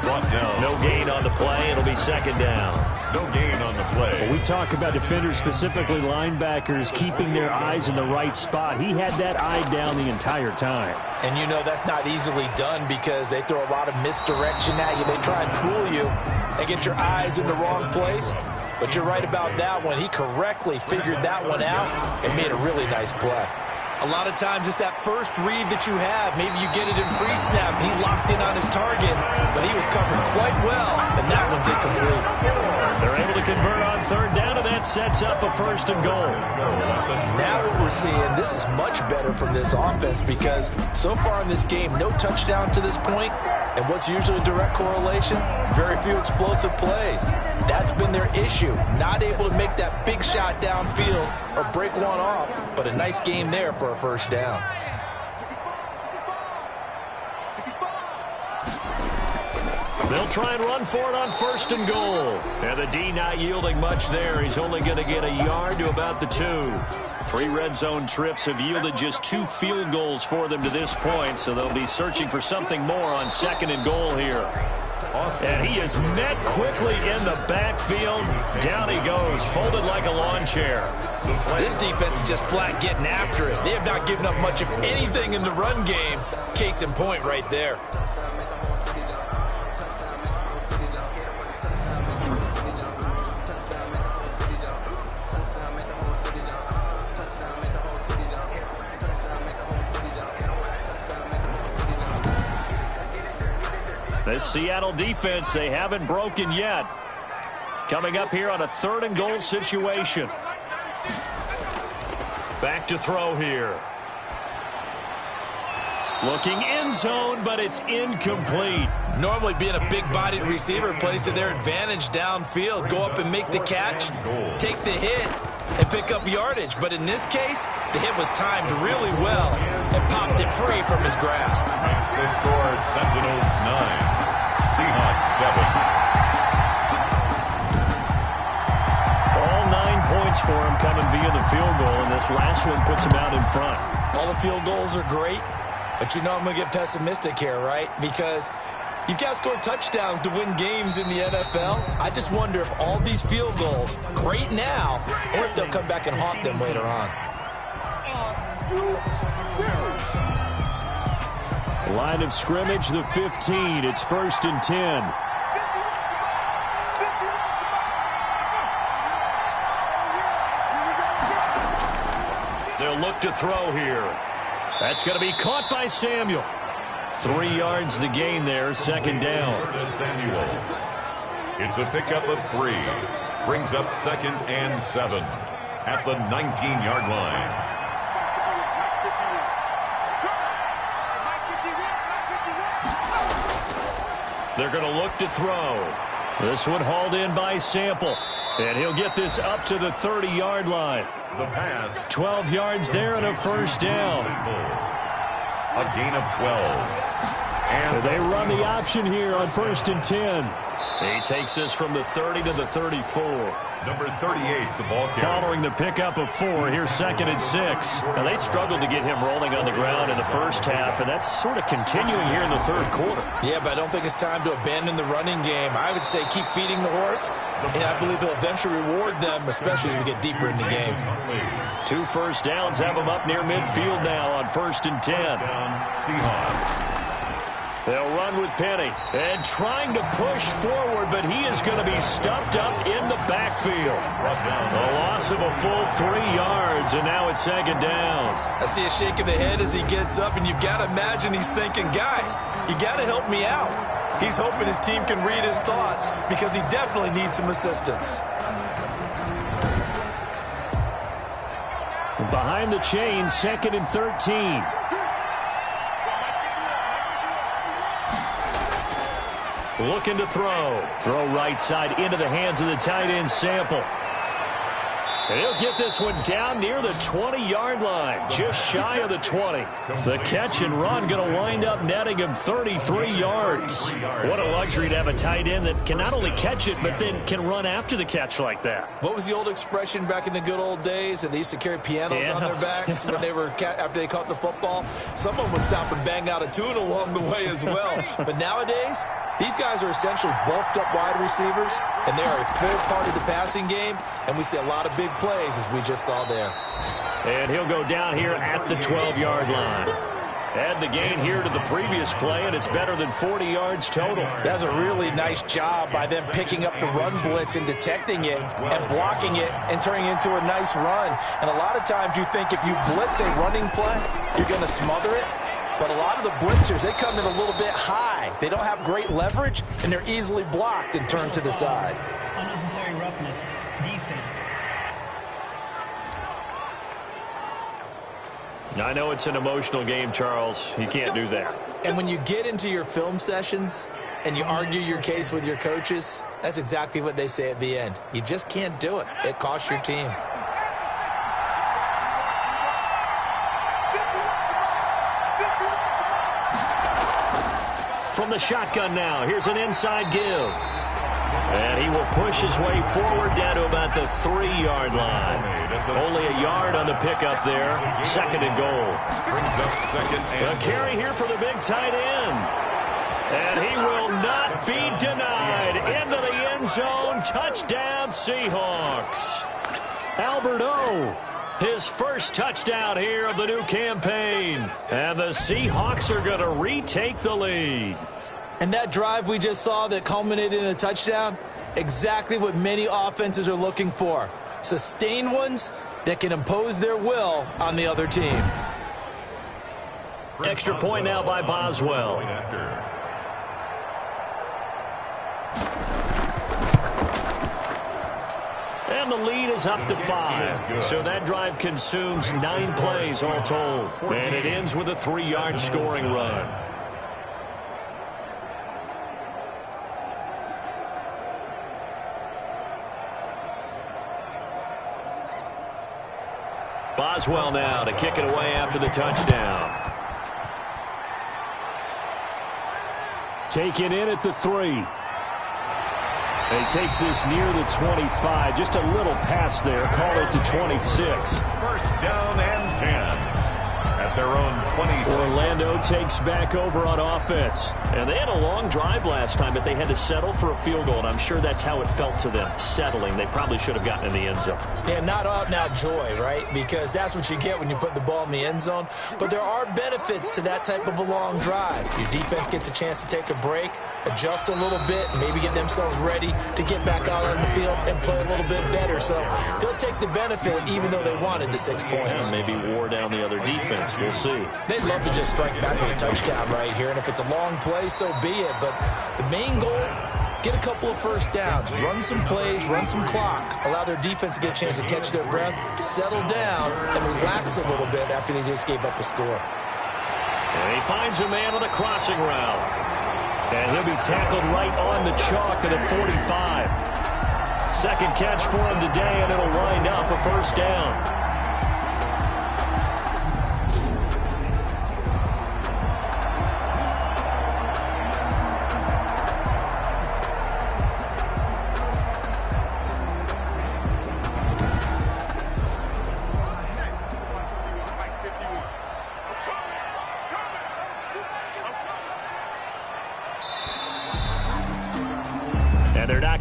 Brought down. No gain on the play. It'll be 2nd down. No gain on the play. Well, we talk about defenders, specifically linebackers, keeping their eyes in the right spot. He had that eye down the entire time. And you know that's not easily done because they throw a lot of misdirection at you. They try and fool you and get your eyes in the wrong place. But you're right about that one. He correctly figured that one out and made a really nice play. A lot of times it's that first read that you have. Maybe you get it in pre-snap. He locked in on his target, but he was covered quite well, and that one's incomplete. They're able to convert on 3rd down, and that sets up a 1st and goal. Now what we're seeing, this is much better from this offense because so far in this game, no touchdown to this point. And what's usually a direct correlation? Very few explosive plays. That's been their issue. Not able to make that big shot downfield or break one off, but a nice game there for a 1st down. They'll try and run for it on 1st and goal. And the D not yielding much there. He's only going to get a yard to about the 2. 3 red zone trips have yielded just 2 field goals for them to this point, so they'll be searching for something more on 2nd and goal here. And he is met quickly in the backfield. Down he goes, folded like a lawn chair. This defense is just flat getting after it. They have not given up much of anything in the run game. Case in point right there. This Seattle defense, they haven't broken yet. Coming up here on a 3rd and goal situation. Back to throw here. Looking end zone, but it's incomplete. Normally being a big-bodied receiver plays to their advantage downfield. Go up and make the catch, take the hit, and pick up yardage. But in this case, the hit was timed really well and popped it free from his grasp. Makes the score Sentinels 9, Seahawks 7. All 9 points for him coming via the field goal, and this last one puts him out in front. All the field goals are great, but you know I'm going to get pessimistic here, right? Because You've got to score touchdowns to win games in the NFL. I just wonder if all these field goals, great now, or if they'll come back and haunt them later on. Line of scrimmage, the 15. It's 1st and 10. They'll look to throw here. That's going to be caught by Samuel. 3 yards the gain there, 2nd down. Samuel. It's a pickup of 3. Brings up 2nd and 7 at the 19-yard line. They're going to look to throw. This one hauled in by Sample. And he'll get this up to the 30-yard line. The pass. 12 yards there and a 1st down. A gain of 12. And they run the option here on 1st and 10. He takes this from the 30 to the 34. Number 38, the ball carrier. Following the pickup of 4, here's 2nd and 6. Now, they struggled to get him rolling on the ground in the first half, and that's sort of continuing here in the 3rd quarter. Yeah, but I don't think it's time to abandon the running game. I would say keep feeding the horse, and I believe he'll eventually reward them, especially as we get deeper in the game. 2 first downs have him up near midfield now on 1st and 10. Seahawks. They'll run with Penny and trying to push forward, but he is going to be stuffed up in the backfield. A loss of a full 3 yards, and now it's 2nd down. I see a shake of the head as he gets up, and you've got to imagine he's thinking, guys, you got to help me out. He's hoping his team can read his thoughts because he definitely needs some assistance. Behind the chains, 2nd and 13. Looking to throw. Throw right side into the hands of the tight end Sample. And he'll get this one down near the 20-yard line, just shy of the 20. The catch and run going to wind up netting him 33 yards. What a luxury to have a tight end that can not only catch it, but then can run after the catch like that. What was the old expression back in the good old days? That they used to carry pianos on their backs when they were after they caught the football. Someone would stop and bang out a tune along the way as well. But nowadays, these guys are essentially bulked up wide receivers, and they are a full part of the passing game, and we see a lot of big plays as we just saw there. And he'll go down here at the 12-yard line. Add the gain here to the previous play, and it's better than 40 yards total. That's a really nice job by them picking up the run blitz and detecting it and blocking it and turning it into a nice run. And a lot of times you think if you blitz a running play, you're going to smother it. But a lot of the blitzers, they come in a little bit high. They don't have great leverage, and they're easily blocked and turned to the side. Unnecessary roughness, defense. I know it's an emotional game, Charles. You can't do that. And when you get into your film sessions and you argue your case with your coaches, that's exactly what they say at the end. You just can't do it. It costs your team. From the shotgun now, here's an inside give. And he will push his way forward down to about the 3-yard line. Only a yard on the pickup there. 2nd and goal. A carry here for the big tight end. And he will not be denied. Into the end zone. Touchdown, Seahawks. Albert O, his first touchdown here of the new campaign. And the Seahawks are going to retake the lead. And that drive we just saw that culminated in a touchdown, exactly what many offenses are looking for. Sustained ones that can impose their will on the other team. Extra point now by Boswell. And the lead is up to 5. So that drive consumes 9 plays all told. And it ends with a 3-yard scoring run. Boswell now to kick it away after the touchdown. Taken in at the 3. He takes this near the 25. Just a little pass there. Call it the 26. First down and 10. At at their own 26. Orlando takes back over on offense. And they had a long drive last time, but they had to settle for a field goal, and I'm sure that's how it felt to them, settling. They probably should have gotten in the end zone. Yeah, not out and out joy, right? Because that's what you get when you put the ball in the end zone. But there are benefits to that type of a long drive. Your defense gets a chance to take a break, adjust a little bit, maybe get themselves ready to get back out on the field and play a little bit better. So they'll take the benefit even though they wanted the 6 points. Maybe wore down the other defense. We'll see. They'd love to just strike back with a touchdown right here, and if it's a long play, so be it. But the main goal, get a couple of first downs, run some plays, run some clock, allow their defense to get a chance to catch their breath, settle down, and relax a little bit after they just gave up a score. And he finds a man on the crossing route. And he'll be tackled right on the chalk of the 45. Second catch for him today, and it'll wind up a first down.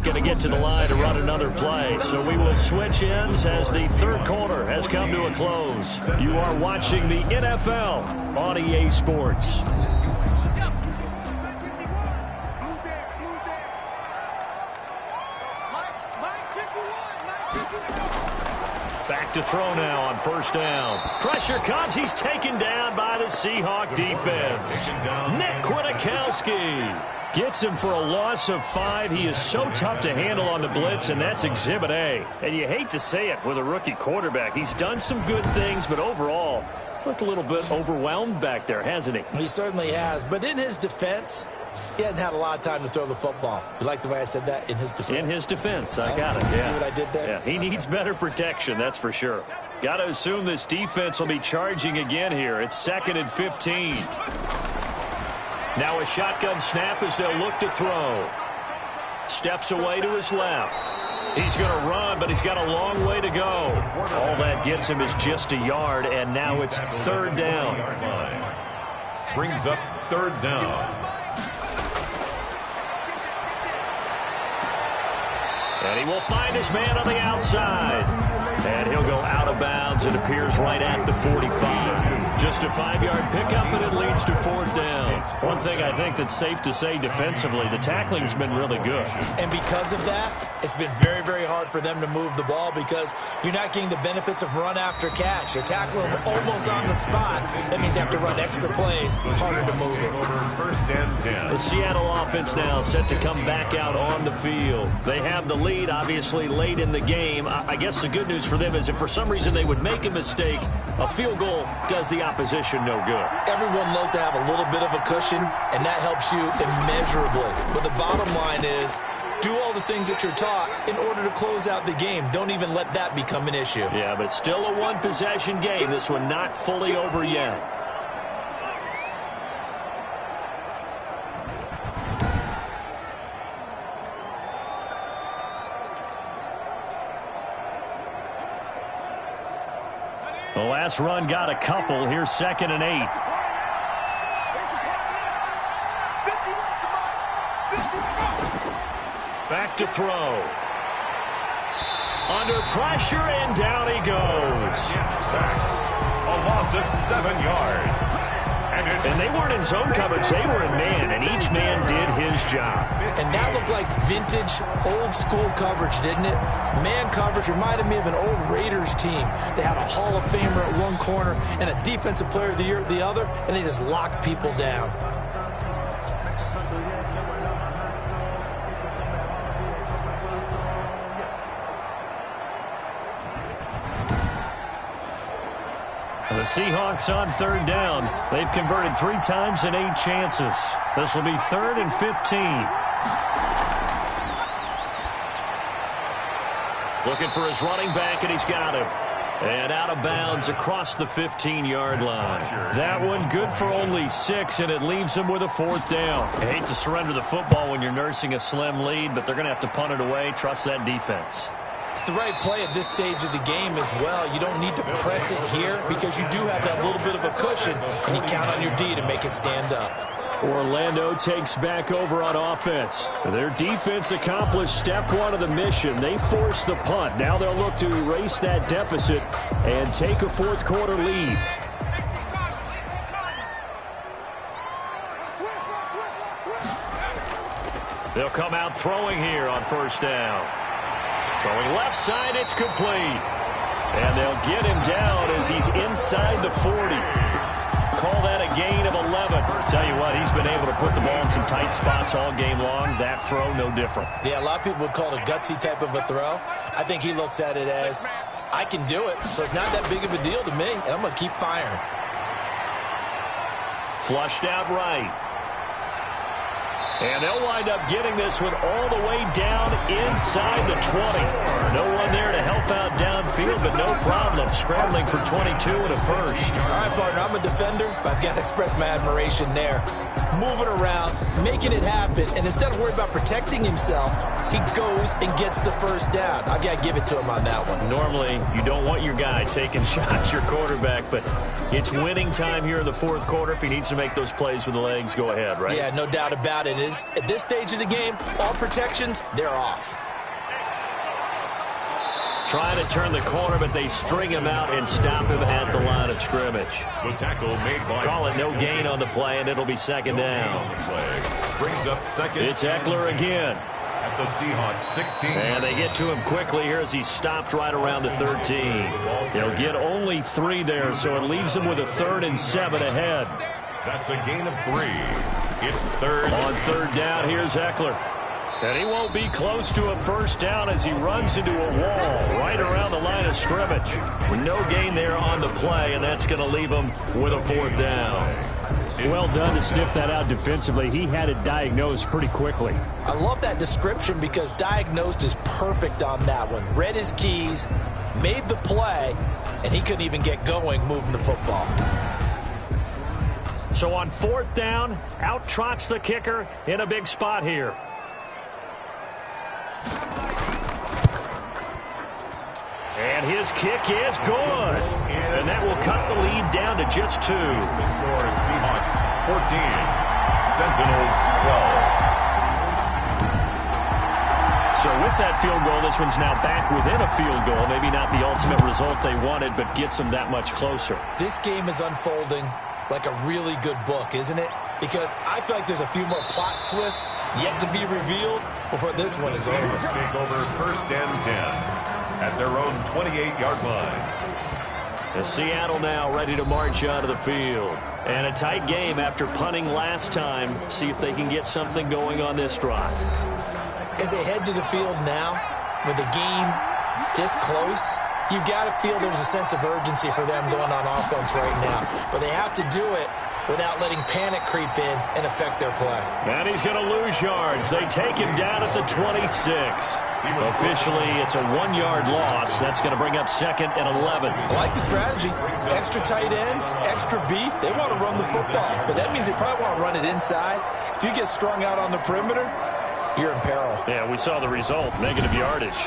Going to get to the line to run another play. So we will switch ends as the third quarter has come to a close. You are watching the NFL on EA Sports. Back to throw now on first down. Pressure comes. He's taken down by the Seahawk defense. Nick Kwiatkowski gets him for a loss of 5. He is so tough to handle on the blitz, and that's Exhibit A. And you hate to say it with a rookie quarterback. He's done some good things, but overall, looked a little bit overwhelmed back there, hasn't he? He certainly has. But in his defense, he hadn't had a lot of time to throw the football. You like the way I said that? In his defense. In his defense. I got it. Yeah. See what I did there? Yeah, he needs better protection, that's for sure. Got to assume this defense will be charging again here. It's 2nd and 15. Now a shotgun snap as they'll look to throw. Steps away to his left. He's going to run, but he's got a long way to go. All that gets him is just a yard, and now it's third down. Brings up third down. And he will find his man on the outside. And he'll go out of bounds. It appears right at the 45. Just a 5-yard pickup, and it leads to fourth down. One thing I think that's safe to say defensively, the tackling's been really good. And because of that, it's been very, very hard for them to move the ball because you're not getting the benefits of run after catch. They're tackling them almost on the spot. That means you have to run extra plays, harder to move it. First and 10. The Seattle offense now set to come back out on the field. They have the lead, obviously, late in the game. I guess the good news for them is if for some reason they would make a mistake, a field goal does the opposition no good. Everyone loves to have a little bit of a cushion, and that helps you immeasurably. But the bottom line is, do all the things that you're taught in order to close out the game. Don't even let that become an issue. Yeah, but still a one-possession game. This one not fully over yet. The last run got a couple. Here's 2nd and 8. Back to throw. Under pressure, and down he goes. A loss of 7 yards. And they weren't in zone coverage. They were in man, and each man did his job. And that looked like vintage, old-school coverage, didn't it? Man coverage reminded me of an old Raiders team. They had a Hall of Famer at one corner and a Defensive Player of the Year at the other, and they just locked people down. The Seahawks on third down. They've converted 3 times in 8 chances. This will be 3rd and 15. Looking for his running back, and he's got him. And out of bounds across the 15-yard line. That one good for only 6, and it leaves him with a 4th down. I hate to surrender the football when you're nursing a slim lead, but they're going to have to punt it away. Trust that defense. It's the right play at this stage of the game as well. You don't need to press it here because you do have that little bit of a cushion, and you count on your D to make it stand up. Orlando takes back over on offense. Their defense accomplished step one of the mission. They forced the punt. Now they'll look to erase that deficit and take a fourth quarter lead. They'll come out throwing here on first down. Throwing left side, it's complete. And they'll get him down as he's inside the 40. Call that a gain of 11. Tell you what, he's been able to put the ball in some tight spots all game long. That throw, no different. Yeah, a lot of people would call it a gutsy type of a throw. I think he looks at it as, I can do it, so it's not that big of a deal to me, and I'm going to keep firing. Flushed out right. And they'll wind up getting this one all the way down inside the 20. No one there to help out downfield, but no problem. Scrambling for 22 and a first. All right, partner, I'm a defender, but I've got to express my admiration there. Moving around, making it happen, and instead of worrying about protecting himself, he goes and gets the first down. I've got to give it to him on that one. Normally, you don't want your guy taking shots, your quarterback, but it's winning time here in the fourth quarter. If he needs to make those plays with the legs, go ahead, right? Yeah, no doubt about it. At this stage of the game, all protections, they're off. Trying to turn the corner, but they string him out and stop him at the line of scrimmage. The tackle made by Call it no gain on the play, and it'll be second down. Brings up second. It's Eckler again. At the Seahawks 16. And they get to him quickly here as he stopped right around the 13. He'll get only 3 there, so it leaves him with a 3rd and 7 ahead. That's a gain of 3. It's third. On third down, here's Eckler. And he won't be close to a first down as he runs into a wall right around the line of scrimmage. No gain there on the play, and that's going to leave him with a 4th down. Well done to sniff that out defensively. He had it diagnosed pretty quickly. I love that description because diagnosed is perfect on that one. Read his keys, made the play, and he couldn't even get going moving the football. So on 4th down, out trots the kicker in a big spot here. And his kick is good. And that will cut the lead down to just 2. The score is Seahawks 14, Sentinels 12. So with that field goal, this one's now back within a field goal. Maybe not the ultimate result they wanted, but gets them that much closer. This game is unfolding like a really good book, isn't it? Because I feel like there's a few more plot twists yet to be revealed before this one is over. Take over 1st and 10 at their own 28-yard line. And Seattle now ready to march out of the field. And a tight game after punting last time. See if they can get something going on this drive. As they head to the field now, with the game this close, you've got to feel there's a sense of urgency for them going on offense right now. But they have to do it without letting panic creep in and affect their play. And he's going to lose yards. They take him down at the 26. Officially, it's a 1-yard loss. That's going to bring up 2nd and 11. I like the strategy. Extra tight ends, extra beef. They want to run the football, but that means they probably want to run it inside. If you get strung out on the perimeter, you're in peril. Yeah, we saw the result, negative yardage.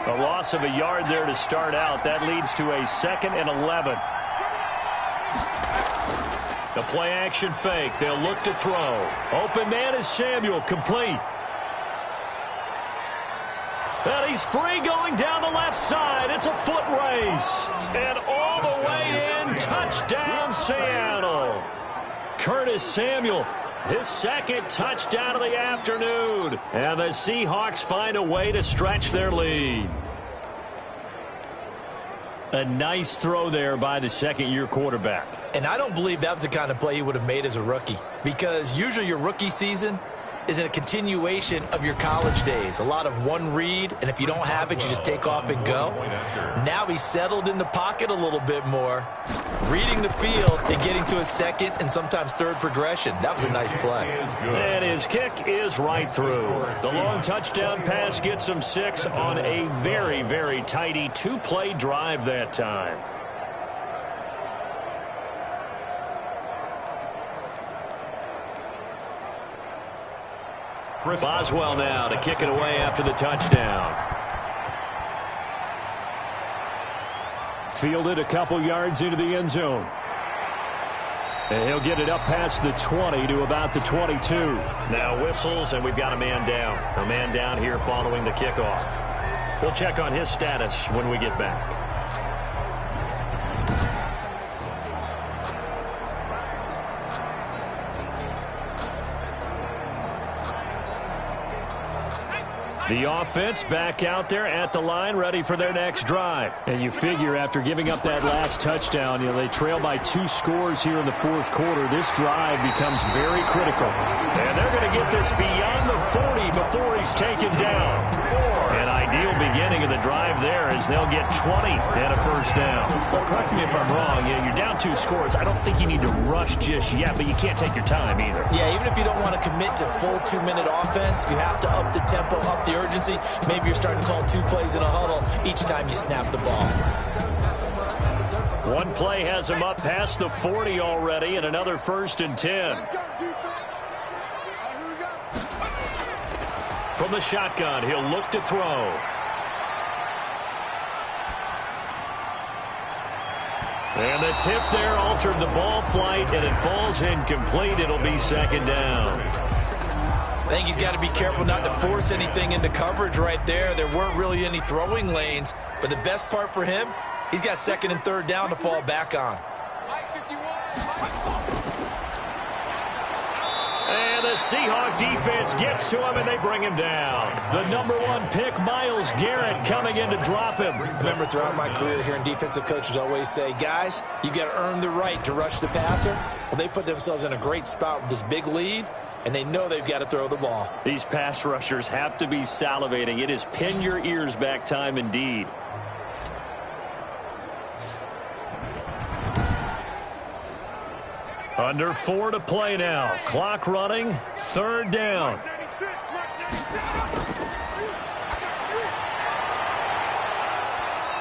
A loss of a yard there to start out. That leads to a 2nd and 11. The play action fake. They'll look to throw. Open man is Samuel, complete. And he's free going down the left side. It's a foot race. And all the way in, touchdown Seattle. Curtis Samuel, his 2nd touchdown of the afternoon. And the Seahawks find a way to stretch their lead. A nice throw there by the 2nd-year quarterback. And I don't believe that was the kind of play he would have made as a rookie. Because usually your rookie season is a continuation of your college days. A lot of one read, and if you don't have it, you just take off and go. Now he's settled in the pocket a little bit more, reading the field and getting to his 2nd and sometimes 3rd progression. That was a nice play. And his kick is right through. The long touchdown pass gets him 6 on a very, very tidy 2-play drive that time. Boswell now to kick it away after the touchdown. Fielded a couple yards into the end zone. And he'll get it up past the 20 to about the 22. Now whistles, and we've got a man down. A man down here following the kickoff. We'll check on his status when we get back. The offense back out there at the line, ready for their next drive. And you figure after giving up that last touchdown, they trail by 2 scores here in the fourth quarter. This drive becomes very critical. And they're going to get this beyond the 40 before he's taken down. An ideal beginning of the drive there as they'll get 20 and a first down. Well, correct me if I'm wrong. You're down 2 scores. I don't think you need to rush just yet, but you can't take your time either. Yeah, even if you don't want to commit to full 2-minute offense, you have to up the tempo, up the urgency. Maybe you're starting to call 2 plays in a huddle each time you snap the ball. One play has him up past the 40 already, and another 1st and 10. From the shotgun, he'll look to throw. And the tip there altered the ball flight, and it falls incomplete. It'll be 2nd down. I think he's got to be careful not to force anything into coverage right there. There weren't really any throwing lanes, but the best part for him, he's got 2nd and 3rd down to fall back on. And the Seahawk defense gets to him, and they bring him down. The #1 pick, Myles Garrett, coming in to drop him. Remember, throughout my career here in defensive coaches always say, guys, you got to earn the right to rush the passer. Well, they put themselves in a great spot with this big lead, and they know they've got to throw the ball. These pass rushers have to be salivating. It is pin your ears back time indeed. Under 4 to play now. Clock running. 3rd down.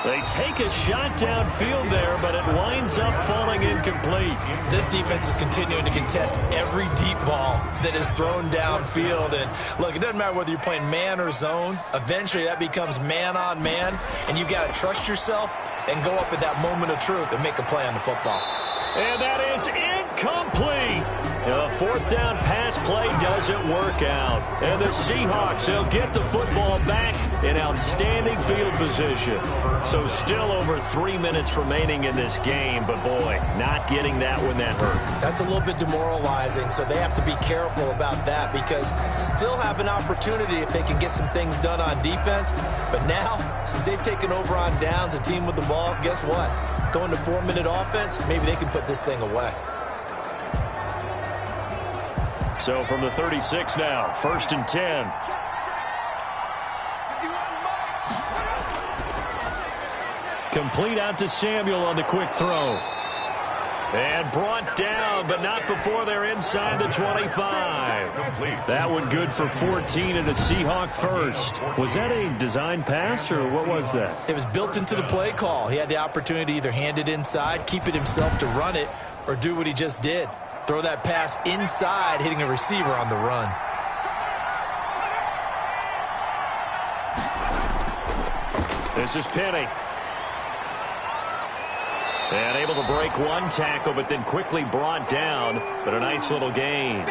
They take a shot downfield there, but it winds up falling incomplete. This defense is continuing to contest every deep ball that is thrown downfield. And look, it doesn't matter whether you're playing man or zone. Eventually that becomes man on man, and you've got to trust yourself and go up at that moment of truth and make a play on the football. And that is incomplete. A 4th down pass play doesn't work out. And the Seahawks, they'll get the football back in outstanding field position. So still over 3 minutes remaining in this game. But, boy, not getting that when that hurt. That's a little bit demoralizing, so they have to be careful about that because still have an opportunity if they can get some things done on defense. But now, since they've taken over on downs, a team with the ball, guess what? Going to 4-minute offense, maybe they can put this thing away. So from the 36 now, 1st and 10. Complete out to Samuel on the quick throw. And brought down, but not before they're inside the 25. That one good for 14 and a Seahawk first. Was that a design pass, or what was that? It was built into the play call. He had the opportunity to either hand it inside, keep it himself to run it, or do what he just did. Throw that pass inside, hitting a receiver on the run. This is Penny. And able to break one tackle, but then quickly brought down. But a nice little gain.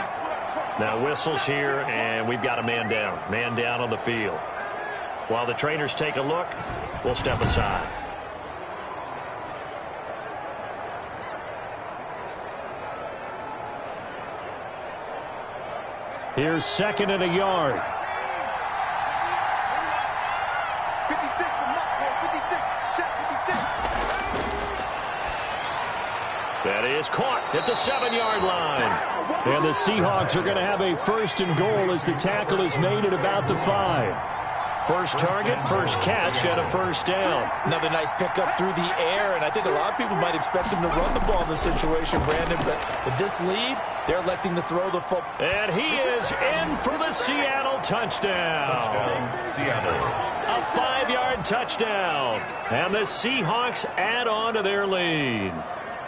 Now whistles here, and we've got a man down. Man down on the field. While the trainers take a look, we'll step aside. Here's 2nd and a yard. That is caught at the 7-yard line. And the Seahawks are going to have a 1st and goal as the tackle is made at about the 5. First target, first catch, and a 1st down. Another nice pickup through the air, and I think a lot of people might expect them to run the ball in this situation, Brandon, but with this lead, they're electing to throw the football. And he is in for the Seattle touchdown. Seattle. A 5-yard touchdown. And the Seahawks add on to their lead.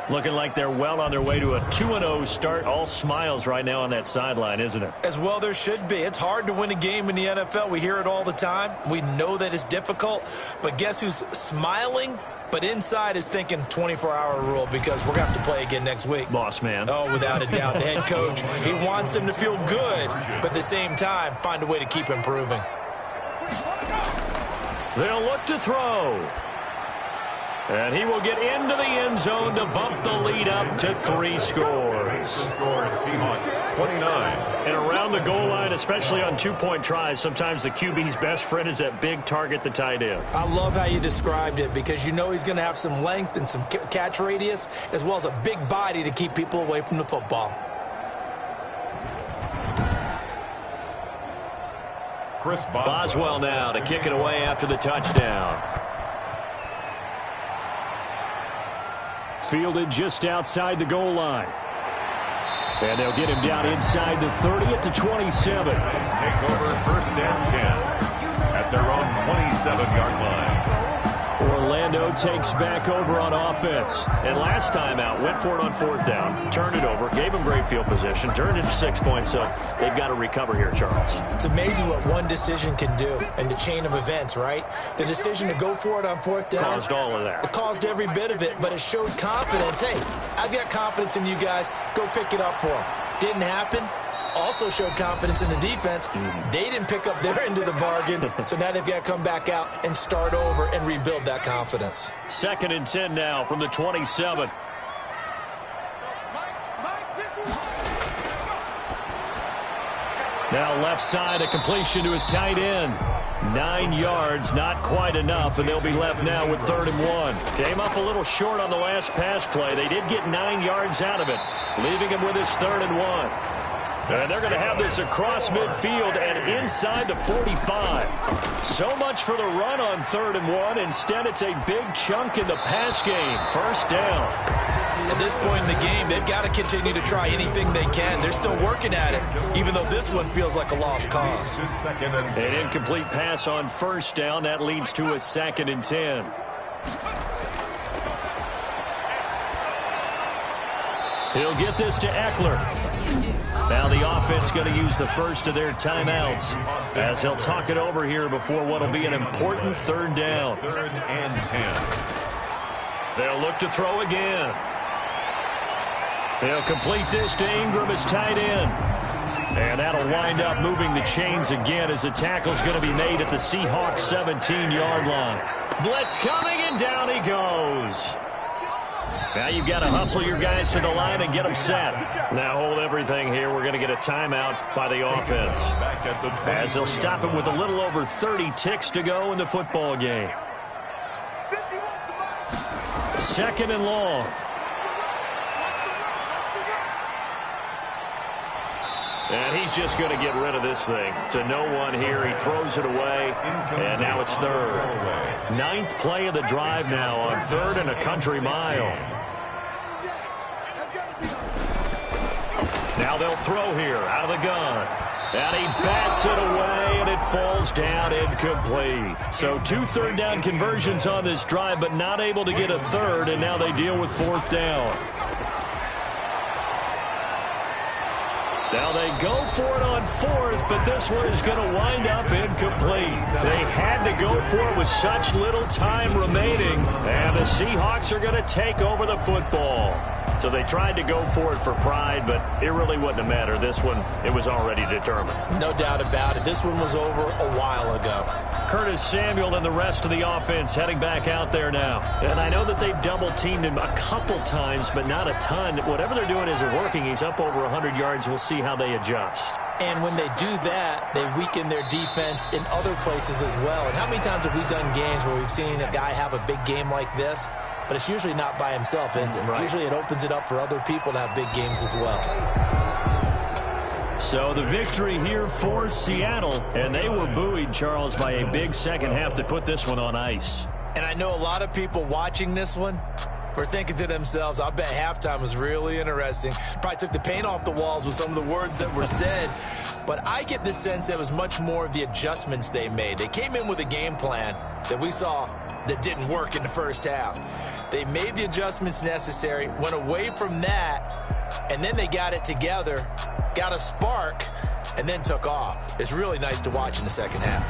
Looking like they're well on their way to a 2-0 start. All smiles right now on that sideline, isn't it? As well there should be. It's hard to win a game in the NFL. We hear it all the time. We know that it's difficult. But guess who's smiling But inside is thinking 24-hour rule because we're going to have to play again next week. Boss man. Oh, without a doubt. The head coach, he wants them to feel good, but at the same time, find a way to keep improving. They'll look to throw. And he will get into the end zone to bump the lead up to 3 scores. Seahawks 29. And around the goal line, especially on 2-point tries, sometimes the QB's best friend is that big target, the tight end. I love how you described it because you know he's going to have some length and some catch radius as well as a big body to keep people away from the football. Chris Boswell now to kick it away after the touchdown. Fielded just outside the goal line. And they'll get him down inside the 30 at the 27. Take over 1st and 10 at their own 27-yard line. Orlando takes back over on offense. And last time out, went for it on 4th down, turned it over, gave him great field position, turned it to 6 points. So they've got to recover here, Charles. It's amazing what one decision can do in the chain of events, right? The decision to go for it on 4th down. Caused all of that. It caused every bit of it, but it showed confidence. Hey, I've got confidence in you guys. Go pick it up for them. Didn't happen. Also showed confidence in the defense. They didn't pick up their end of the bargain, so now they've got to come back out and start over and rebuild that confidence. 2nd and 10 now from the 27. Now left side, a completion to his tight end. 9 yards, not quite enough, and they'll be left now with 3rd and 1. Came up a little short on the last pass play. They did get 9 yards out of it, leaving him with his 3rd and 1. And they're going to have this across midfield and inside the 45. So much for the run on 3rd and 1. Instead, it's a big chunk in the pass game. 1st down. At this point in the game, they've got to continue to try anything they can. They're still working at it, even though this one feels like a lost cause. An incomplete pass on 1st down. That leads to a 2nd and 10. He'll get this to Eckler. Now the offense going to use the first of their timeouts as he'll talk it over here before what will be an important 3rd down. 3rd and 10. They'll look to throw again. They'll complete this to Ingram as tight end. And that'll wind up moving the chains again as the tackle's going to be made at the Seahawks 17-yard line. Blitz coming, and down he goes. Now you've got to hustle your guys to the line and get them set. Now hold everything here. We're going to get a timeout by the offense as they'll stop it with a little over 30 ticks to go in the football game. 2nd and long. And he's just going to get rid of this thing. To no one here. He throws it away, and now it's 3rd. 9th play of the drive now on 3rd and a country mile. Now they'll throw here out of the gun. And he bats it away, and it falls down incomplete. So 2 3rd down conversions on this drive, but not able to get a 3rd, and now they deal with 4th down. Now they go for it on 4th, but this one is going to wind up incomplete. They had to go for it with such little time remaining, and the Seahawks are going to take over the football. So they tried to go for it for pride, but it really wouldn't have mattered. This one, it was already determined. No doubt about it. This one was over a while ago. Curtis Samuel and the rest of the offense heading back out there now. And I know that they've double-teamed him a couple times, but not a ton. Whatever they're doing isn't working. He's up over 100 yards. We'll see how they adjust. And when they do that, they weaken their defense in other places as well. And how many times have we done games where we've seen a guy have a big game like this? But it's usually not by himself, is it? Right. Usually it opens it up for other people to have big games as well. So the victory here for Seattle, and they were buoyed, Charles, by a big second half to put this one on ice. And I know a lot of people watching this one were thinking to themselves, I bet halftime was really interesting. Probably took the paint off the walls with some of the words that were said. But I get the sense that it was much more of the adjustments they made. They came in with a game plan that we saw that didn't work in the first half. They made the adjustments necessary, went away from that, and then they got it together, got a spark, and then took off. It's really nice to watch in the second half.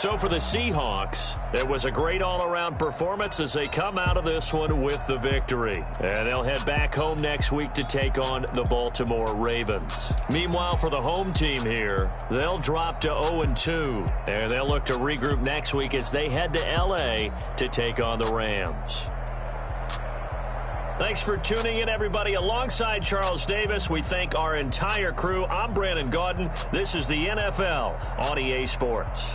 So for the Seahawks, it was a great all-around performance as they come out of this one with the victory. And they'll head back home next week to take on the Baltimore Ravens. Meanwhile, for the home team here, they'll drop to 0-2. And they'll look to regroup next week as they head to L.A. to take on the Rams. Thanks for tuning in, everybody. Alongside Charles Davis, we thank our entire crew. I'm Brandon Gaudin. This is the NFL on EA Sports.